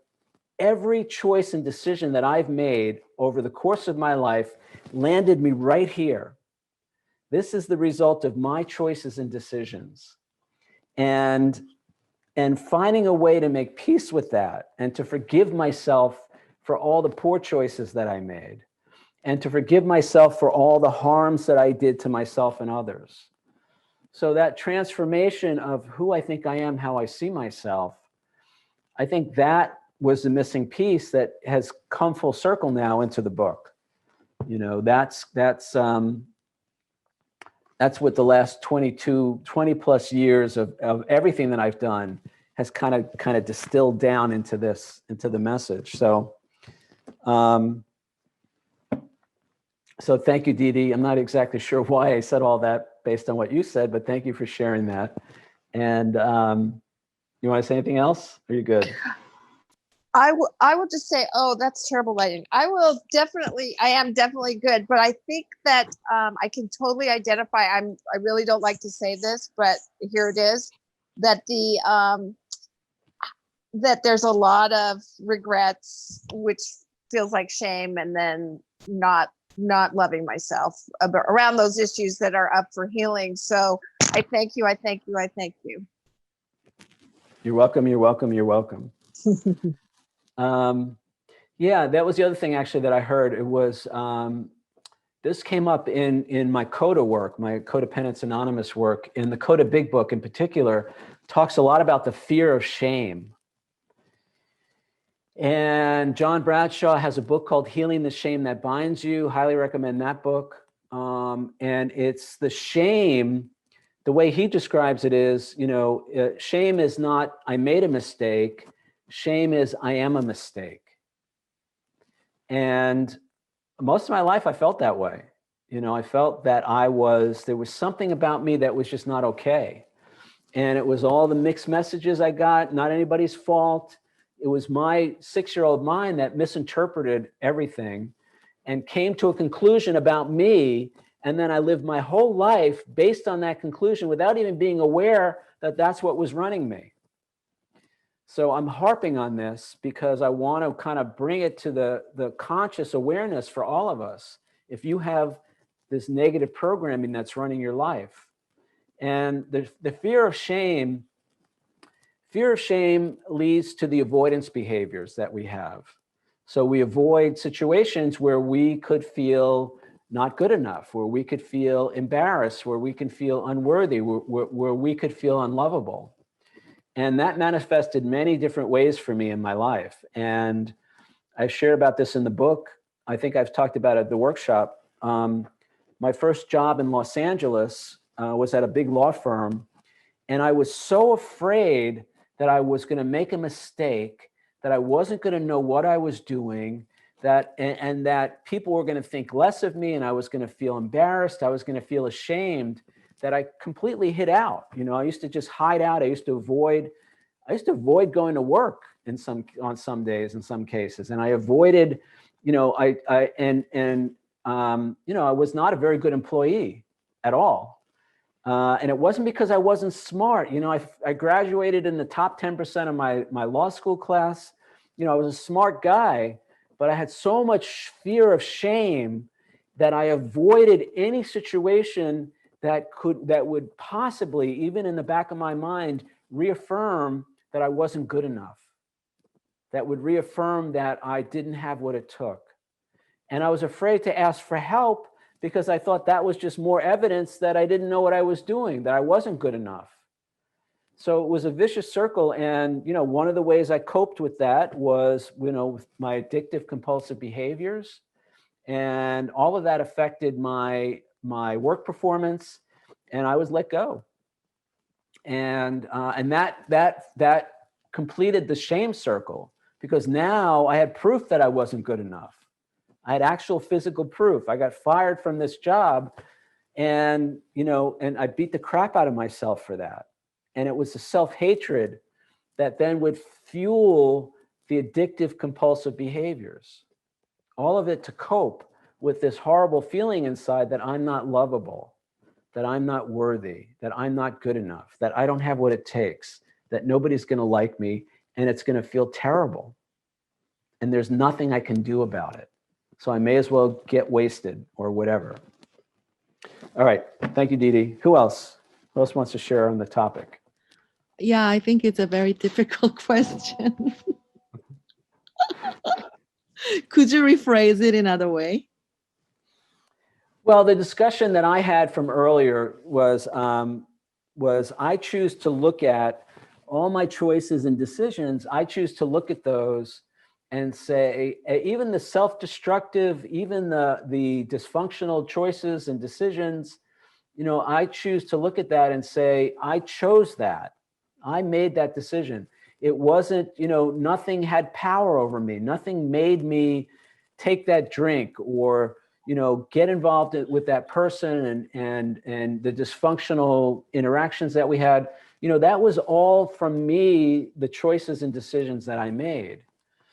every choice and decision that I've made over the course of my life landed me right here. This is the result of my choices and decisions. And finding a way to make peace with that and to forgive myself for all the poor choices that I made, and to forgive myself for all the harms that I did to myself and others. So that transformation of who I think I am, how I see myself, I think that was the missing piece that has come full circle now into the book. You know, that's what the last 20 plus years of everything that I've done has kind of distilled down into the message. So, so thank you, Dee Dee. I'm not exactly sure why I said all that based on what you said, but thank you for sharing that. And you want to say anything else? Are you good? I will just say, oh, that's terrible lighting. I am definitely good, but I think that I can totally identify. I really don't like to say this, but here it is, that that there's a lot of regrets, which feels like shame, and then not loving myself around those issues that are up for healing. So I thank you. I thank you. I thank you. You're welcome. You're welcome. You're welcome. Yeah, that was the other thing actually that I heard. It was, this came up in my CODA work, my Codependence Anonymous work, in the CODA Big Book in particular, talks a lot about the fear of shame. And John Bradshaw has a book called Healing the Shame That Binds You. Highly recommend that book. And it's the shame, the way he describes it is, you know, shame is not, I made a mistake. Shame is, I am a mistake. And most of my life, I felt that way. You know, I felt that there was something about me that was just not okay. And it was all the mixed messages I got, not anybody's fault. It was my 6-year-old mind that misinterpreted everything and came to a conclusion about me. And then I lived my whole life based on that conclusion without even being aware that that's what was running me. So I'm harping on this because I want to kind of bring it to the conscious awareness for all of us. If you have this negative programming that's running your life, and the fear of shame leads to the avoidance behaviors that we have. So we avoid situations where we could feel not good enough, where we could feel embarrassed, where we can feel unworthy, where we could feel unlovable. And that manifested many different ways for me in my life. And I've shared about this in the book. I think I've talked about it at the workshop. My first job in Los Angeles was at a big law firm. And I was so afraid that I was going to make a mistake, that I wasn't going to know what I was doing, and that people were going to think less of me, and I was going to feel embarrassed. I was going to feel ashamed, that I completely hid out. I used to just hide out. I used to avoid going to work on some days, in some cases. And I avoided, I was not a very good employee at all. And it wasn't because I wasn't smart. I graduated in the top 10% of my law school class. I was a smart guy, but I had so much fear of shame that I avoided any situation that would possibly, even in the back of my mind, reaffirm that I wasn't good enough, that would reaffirm that I didn't have what it took. And I was afraid to ask for help because I thought that was just more evidence that I didn't know what I was doing, that I wasn't good enough. So it was a vicious circle. And, one of the ways I coped with that was, with my addictive compulsive behaviors. And all of that affected my work performance, and I was let go. And that completed the shame circle, because now I had proof that I wasn't good enough. I had actual physical proof. I got fired from this job, and I beat the crap out of myself for that. And it was the self-hatred that then would fuel the addictive compulsive behaviors. All of it to cope with this horrible feeling inside that I'm not lovable, that I'm not worthy, that I'm not good enough, that I don't have what it takes, that nobody's going to like me, and it's going to feel terrible. And there's nothing I can do about it. So I may as well get wasted or whatever. All right. Thank you, Dee Dee. Who else? Who else wants to share on the topic? Yeah, I think it's a very difficult question. Could you rephrase it another way? Well, the discussion that I had from earlier was I choose to look at all my choices and decisions. I choose to look at those and say, even the self-destructive, even the dysfunctional choices and decisions, I choose to look at that and say, I chose that. I made that decision. It wasn't, nothing had power over me. Nothing made me take that drink or, get involved with that person and the dysfunctional interactions that we had. That was all from me, the choices and decisions that I made.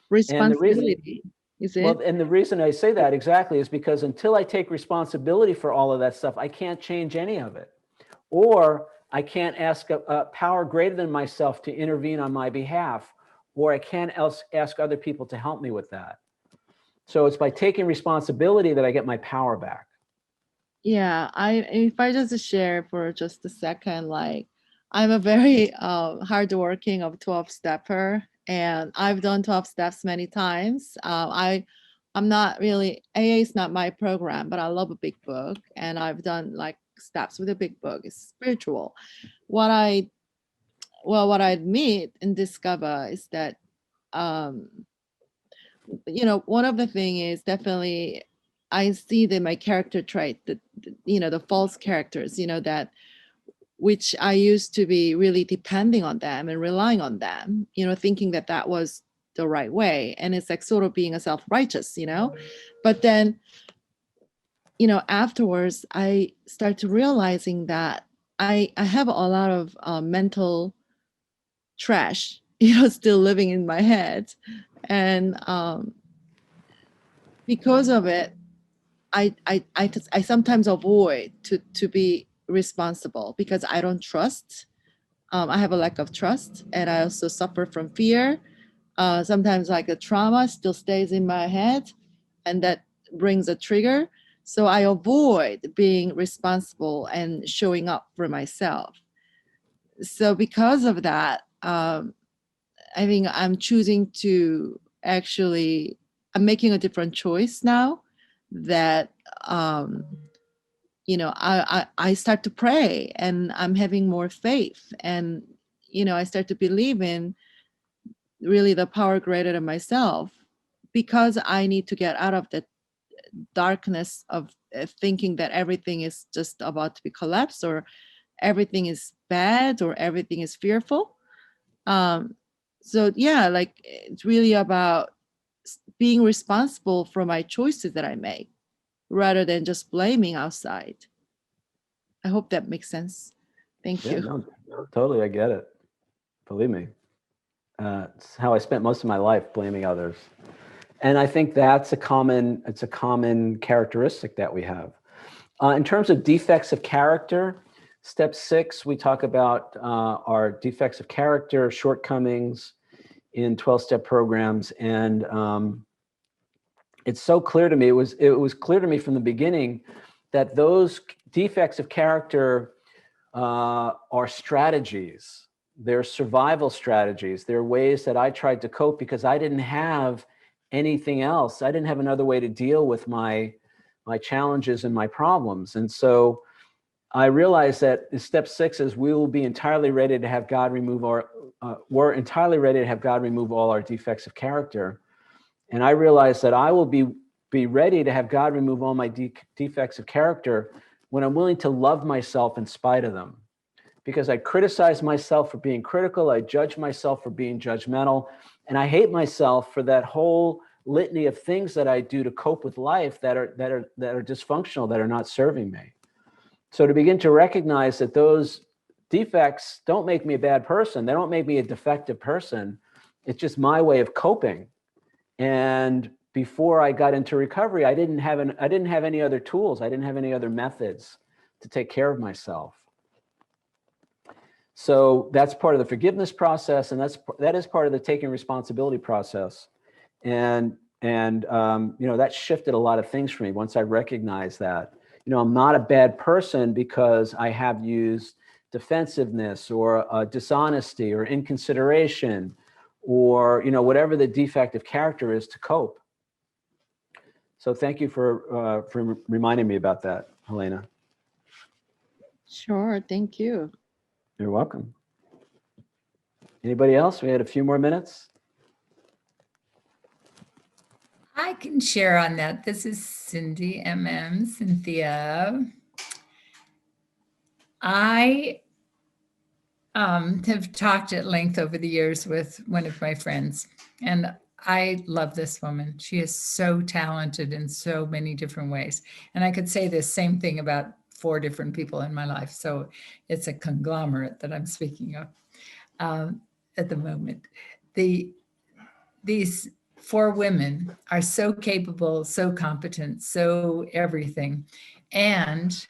Responsibility, is it? Well, and the reason I say that exactly is because until I take responsibility for all of that stuff, I can't change any of it. Or I can't ask a power greater than myself to intervene on my behalf, or I can't ask other people to help me with that. So it's by taking responsibility that I get my power back. Yeah, if I just share for just a second, like I'm a very hardworking of 12-stepper, and I've done 12 steps many times. I'm not really, AA is not my program, but I love a big book, and I've done like steps with a big book. It's spiritual. What I admit and discover is that one of the thing is definitely I see that my character trait, the false characters, that which I used to be really depending on them and relying on them, thinking that that was the right way. And it's like sort of being a self-righteous, but then, afterwards I start to realizing that I have a lot of mental trash, still living in my head. And because of it, I sometimes avoid to be responsible because I don't trust. I have a lack of trust, and I also suffer from fear. Sometimes like a trauma still stays in my head, and that brings a trigger. So I avoid being responsible and showing up for myself. So because of that, I think I'm choosing to actually, I'm making a different choice now that, I start to pray, and I'm having more faith, and, I start to believe in really the power greater than myself because I need to get out of the darkness of thinking that everything is just about to be collapsed, or everything is bad, or everything is fearful. So yeah, like it's really about being responsible for my choices that I make, rather than just blaming outside. I hope that makes sense. Thank Yeah, you. no, totally, I get it. Believe me. It's how I spent most of my life, blaming others. And I think it's a common characteristic that we have. In terms of defects of character, step 6, we talk about our defects of character, shortcomings in 12-step programs. And it's so clear to me, it was clear to me from the beginning that those defects of character are strategies. They're survival strategies. They're ways that I tried to cope because I didn't have anything else. I didn't have another way to deal with my challenges and my problems. And so I realized that step 6 is we will be entirely ready to have God remove we're entirely ready to have God remove all our defects of character. And I realized that I will be ready to have God remove all my defects of character when I'm willing to love myself in spite of them. Because I criticize myself for being critical, I judge myself for being judgmental, and I hate myself for that whole litany of things that I do to cope with life that are dysfunctional, that are not serving me. So to begin to recognize that those defects don't make me a bad person, they don't make me a defective person. It's just my way of coping. And before I got into recovery, I didn't have any other tools. I didn't have any other methods to take care of myself. So that's part of the forgiveness process, and that is part of the taking responsibility process. And that shifted a lot of things for me once I recognized that. I'm not a bad person because I have used defensive-ness or dishonesty or inconsideration or whatever the defect of character is to cope. So thank you for reminding me about that, Helena. Sure, thank you. You're welcome. Anybody else? We had a few more minutes. I can share on that. This is Cindy, Cynthia. I have talked at length over the years with one of my friends, and I love this woman. She is so talented in so many different ways. And I could say the same thing about 4 different people in my life. So it's a conglomerate that I'm speaking of at the moment. These 4 women are so capable, so competent, so everything. And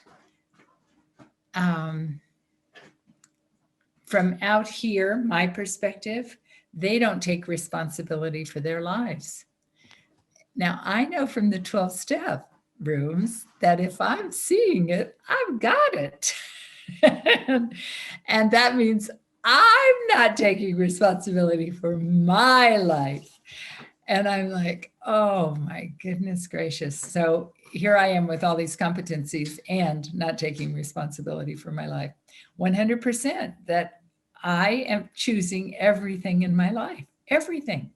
from out here, my perspective, they don't take responsibility for their lives. Now, I know from the 12-step rooms that if I'm seeing it, I've got it. And that means I'm not taking responsibility for my life. And I'm like, oh my goodness gracious. So here I am with all these competencies and not taking responsibility for my life. 100% that I am choosing everything in my life, everything.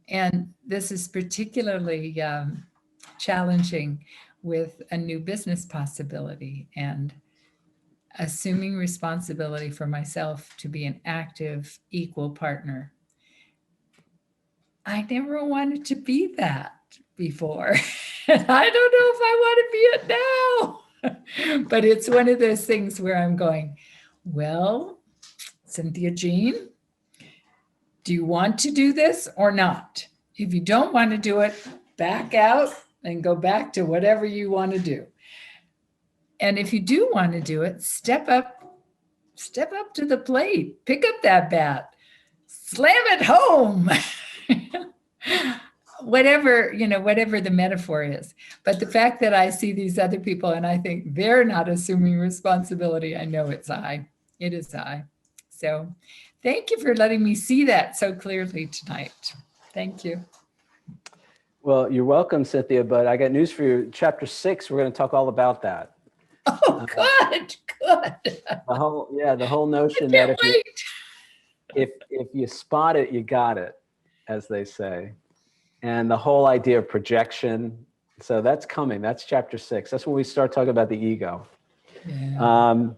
And this is particularly challenging with a new business possibility and assuming responsibility for myself to be an active, equal partner. I never wanted to be that before. And I don't know if I want to be it now. But it's one of those things where I'm going, well, Cynthia Jean, do you want to do this or not? If you don't want to do it, back out and go back to whatever you want to do. And if you do want to do it, step up to the plate, pick up that bat, slam it home. Whatever the metaphor is. But the fact that I see these other people and I think they're not assuming responsibility, I know it's I. It is I. So thank you for letting me see that so clearly tonight. Thank you. Well, you're welcome, Cynthia, but I got news for you. Chapter 6, we're going to talk all about that. Oh, good. The whole notion Can't that wait. if you spot it, you got it, as they say. and the whole idea of projection. So that's coming. That's chapter 6. That's when we start talking about the ego. Yeah.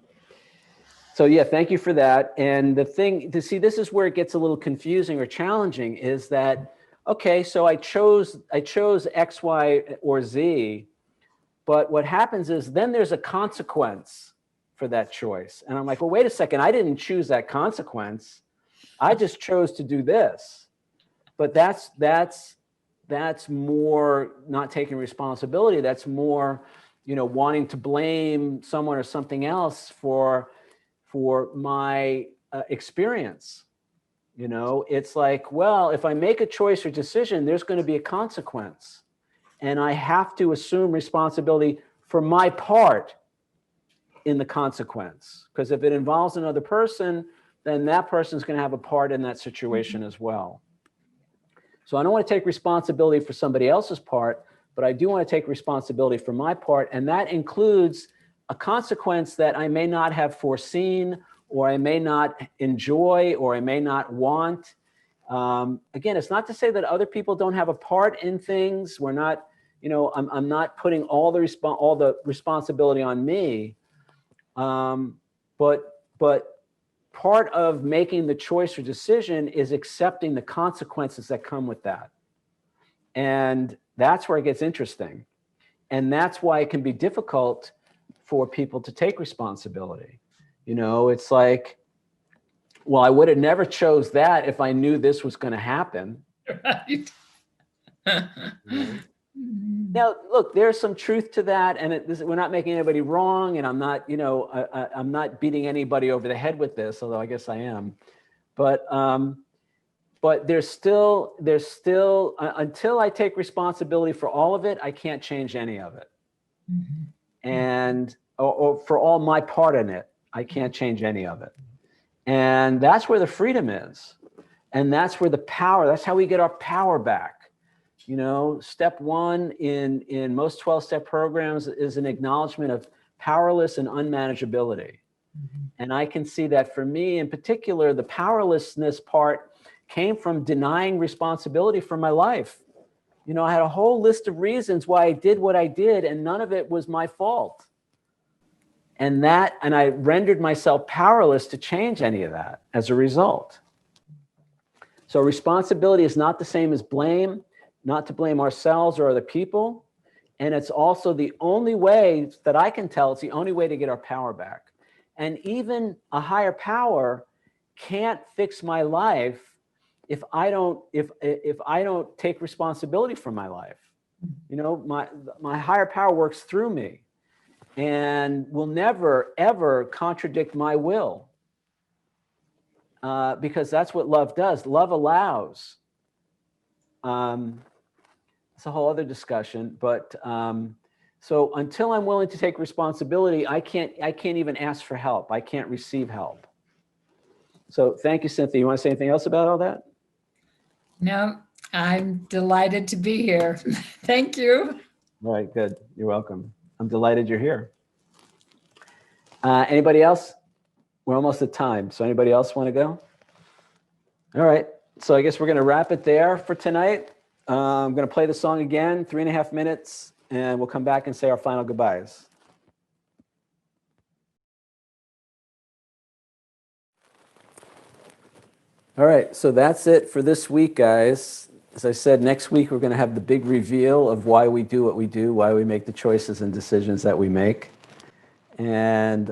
So yeah, thank you for that. And the thing to see, this is where it gets a little confusing or challenging, is that, okay, so I chose X, Y, or Z, but what happens is then there's a consequence for that choice. And I'm like, well, wait a second, I didn't choose that consequence. I just chose to do this. But that's more not taking responsibility. That's more, wanting to blame someone or something else for my experience. It's like, well, if I make a choice or decision, there's going to be a consequence, and I have to assume responsibility for my part in the consequence. Because if it involves another person, then that person's going to have a part in that situation as well. So I don't want to take responsibility for somebody else's part, but I do want to take responsibility for my part. And that includes a consequence that I may not have foreseen, or I may not enjoy, or I may not want. Again, it's not to say that other people don't have a part in things. We're not, I'm not putting all the responsibility on me. But part of making the choice or decision is accepting the consequences that come with that. And that's where it gets interesting. And that's why it can be difficult for people to take responsibility. It's like, well, I would have never chose that if I knew this was going to happen. Right. Now, look, there's some truth to that, and we're not making anybody wrong, and I'm not, I'm not beating anybody over the head with this, although I guess I am. But there's still until I take responsibility for all of it, I can't change any of it. And or for all my part in it, I can't change any of it. And that's where the freedom is, and that's where the power. That's how we get our power back. Step one in most 12-step programs is an acknowledgement of powerless and unmanageability. And I can see that for me in particular, the powerlessness part came from denying responsibility for my life. I had a whole list of reasons why I did what I did, and none of it was my fault. And I rendered myself powerless to change any of that as a result. So responsibility is not the same as blame, not to blame ourselves or other people. And it's also the only way that I can tell, it's the only way to get our power back. And even a higher power can't fix my life if I don't take responsibility for my life. My higher power works through me and will never, ever contradict my will. Because that's what love does. Love allows. It's a whole other discussion, but so until I'm willing to take responsibility, I can't even ask for help. I can't receive help. So thank you, Cynthia. You want to say anything else about all that? No, I'm delighted to be here. Thank you. All right, good. You're welcome. I'm delighted you're here. Anybody else? We're almost at time. So anybody else want to go? All right. So I guess we're going to wrap it there for tonight. I'm going to play the song again, 3.5 minutes, and we'll come back and say our final goodbyes. All right, so that's it for this week, guys. As I said, next week we're going to have the big reveal of why we do what we do, why we make the choices and decisions that we make. And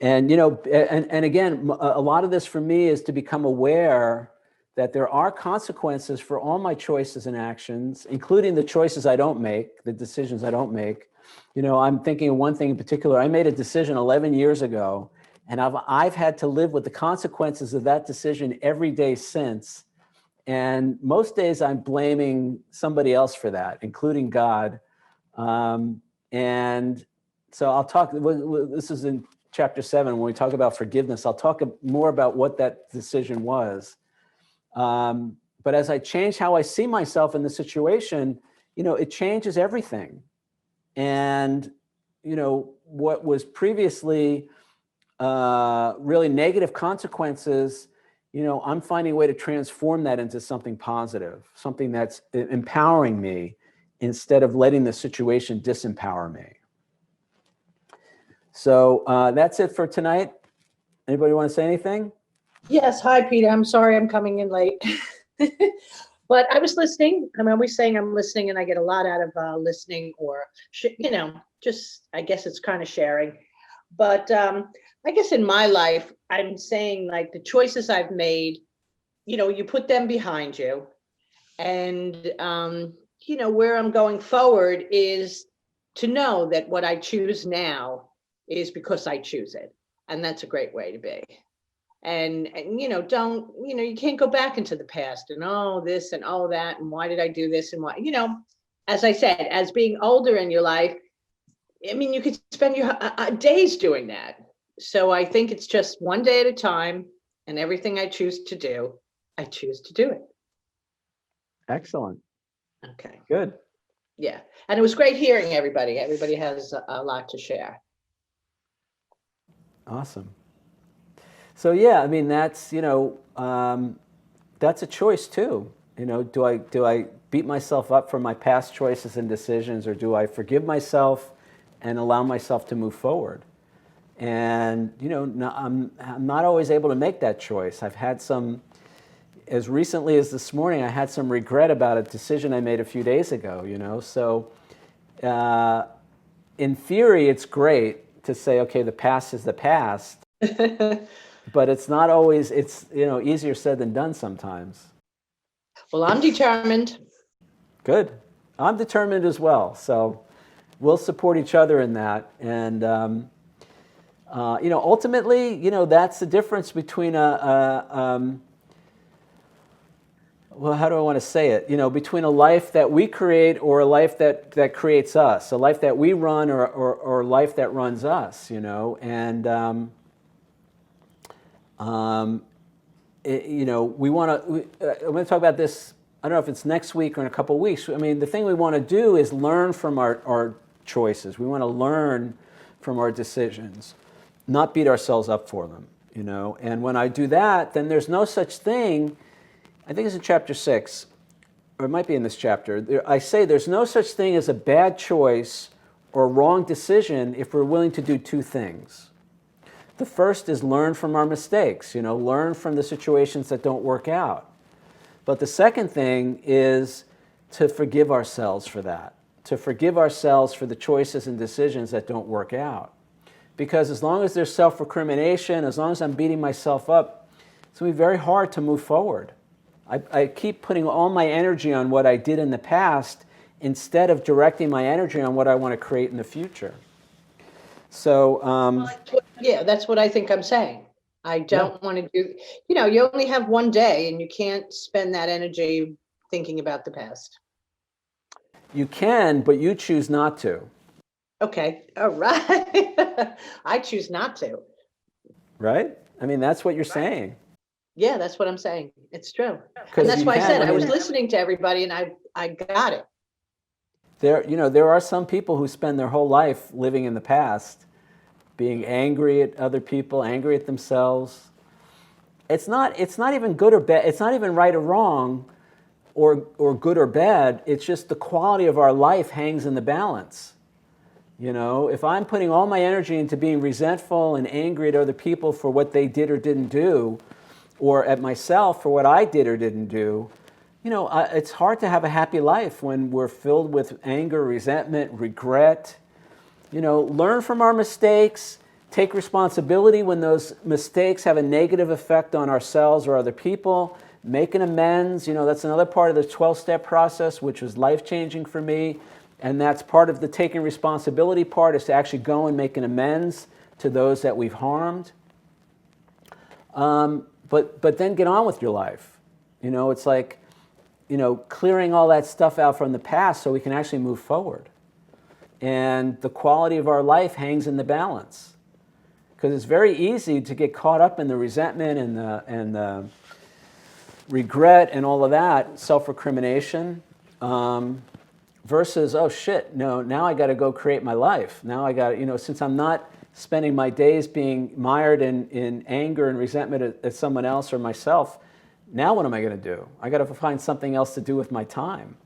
again, a lot of this for me is to become aware that there are consequences for all my choices and actions, including the choices I don't make, the decisions I don't make. I'm thinking of one thing in particular. I made a decision 11 years ago, and I've had to live with the consequences of that decision every day since. And most days I'm blaming somebody else for that, including God. And so I'll talk, this is in chapter 7, when we talk about forgiveness, I'll talk more about what that decision was. But as I change how I see myself in the situation, it changes everything. And, what was previously really negative consequences I'm finding a way to transform that into something positive, something that's empowering me instead of letting the situation disempower me. So that's it for tonight. Anybody want to say anything? Yes, hi, Peter. I'm sorry I'm coming in late. But I was listening. I'm always saying I'm listening, and I get a lot out of listening, or, just, I guess it's kind of sharing. But I guess in my life, I'm saying, like, the choices I've made, you put them behind you. And, where I'm going forward is to know that what I choose now is because I choose it. And that's a great way to be. And don't, you can't go back into the past and this and that, and why did I do this, and why, as I said, as being older in your life, I mean, you could spend your days doing that. So I think it's just one day at a time, and everything I choose to do, I choose to do it. Excellent. Okay. Good. Yeah. And it was great hearing everybody. Everybody has a lot to share. Awesome. So yeah, I mean, that's that's a choice too. Do I beat myself up for my past choices and decisions, or do I forgive myself and allow myself to move forward? And I'm not always able to make that choice. I've had some, as recently as this morning, I had some regret about a decision I made a few days ago. So in theory, it's great to say, okay, the past is the past. But it's not always, it's easier said than done sometimes. Well, I'm determined. Good. I'm determined as well. So we'll support each other in that. And, ultimately, that's the difference between well, how do I want to say it? Between a life that we create or a life that creates us, a life that we run or a life that runs us, and, we want to. I'm going to talk about this. I don't know if it's next week or in a couple of weeks. I mean, the thing we want to do is learn from our choices. We want to learn from our decisions, not beat ourselves up for them. And when I do that, then there's no such thing. I think it's in chapter 6, or it might be in this chapter. I say there's no such thing as a bad choice or wrong decision if we're willing to do two things. The first is learn from our mistakes, learn from the situations that don't work out. But the second thing is to forgive ourselves for that, to forgive ourselves for the choices and decisions that don't work out. Because as long as there's self-recrimination, as long as I'm beating myself up, it's going to be very hard to move forward. I keep putting all my energy on what I did in the past instead of directing my energy on what I want to create in the future. So, yeah, that's what I think I'm saying. I don't want to do, you only have one day, and you can't spend that energy thinking about the past. You can, but you choose not to. Okay. All right. I choose not to. Right? I mean, that's what you're saying. Yeah, that's what I'm saying. It's true. 'Cause And that's you why I can, said I I was mean- listening to everybody, and I got it. There are some people who spend their whole life living in the past, being angry at other people, angry at themselves. It's not even good or bad. It's not even right or wrong, or good or bad. It's just the quality of our life hangs in the balance. If I'm putting all my energy into being resentful and angry at other people for what they did or didn't do, or at myself for what I did or didn't do, it's hard to have a happy life when we're filled with anger, resentment, regret. Learn from our mistakes, take responsibility when those mistakes have a negative effect on ourselves or other people, make an amends. That's another part of the 12-step process, which was life-changing for me. And that's part of the taking responsibility part, is to actually go and make an amends to those that we've harmed. But then get on with your life. It's like, clearing all that stuff out from the past so we can actually move forward. And the quality of our life hangs in the balance. Because it's very easy to get caught up in the resentment and the regret and all of that, self-recrimination, versus, oh shit, no, now I got to go create my life. Now I got to, since I'm not spending my days being mired in anger and resentment at someone else or myself, now what am I going to do? I got to find something else to do with my time.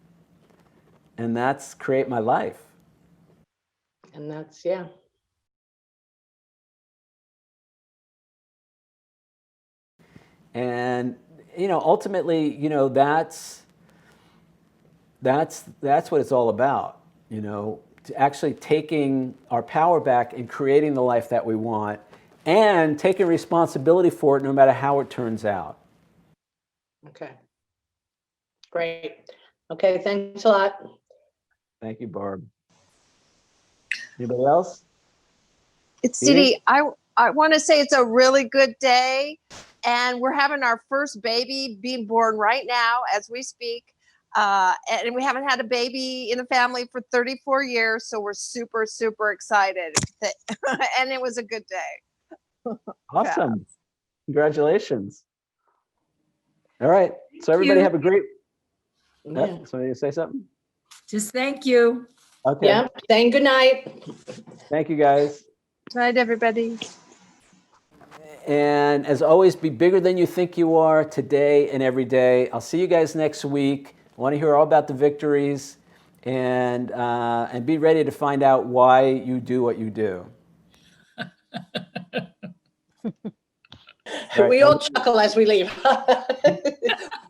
And that's create my life. And that's, yeah. And, ultimately, that's what it's all about, to actually taking our power back and creating the life that we want and taking responsibility for it no matter how it turns out. Okay. Great. Okay, thanks a lot. Thank you, Barb. Anybody else? It's Dee Dee? Dee. I want to say it's a really good day, and we're having our first baby being born right now as we speak. And we haven't had a baby in the family for 34 years, so we're super, super excited. And it was a good day. Awesome. Congratulations. All right. So everybody you. have a great. Yeah. Somebody to say something? Just thank you. Okay. Yeah, saying good night. Thank you, guys. Good night, everybody. And as always, be bigger than you think you are today and every day. I'll see you guys next week. I want to hear all about the victories, and be ready to find out why you do what you do. All right. We all chuckle as we leave.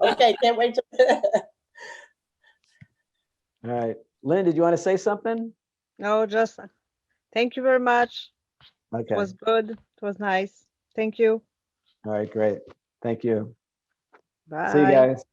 Okay, can't wait to. All right. Lynn, did you want to say something? No, just thank you very much. Okay. It was good. It was nice. Thank you. All right, great. Thank you. Bye. See you guys.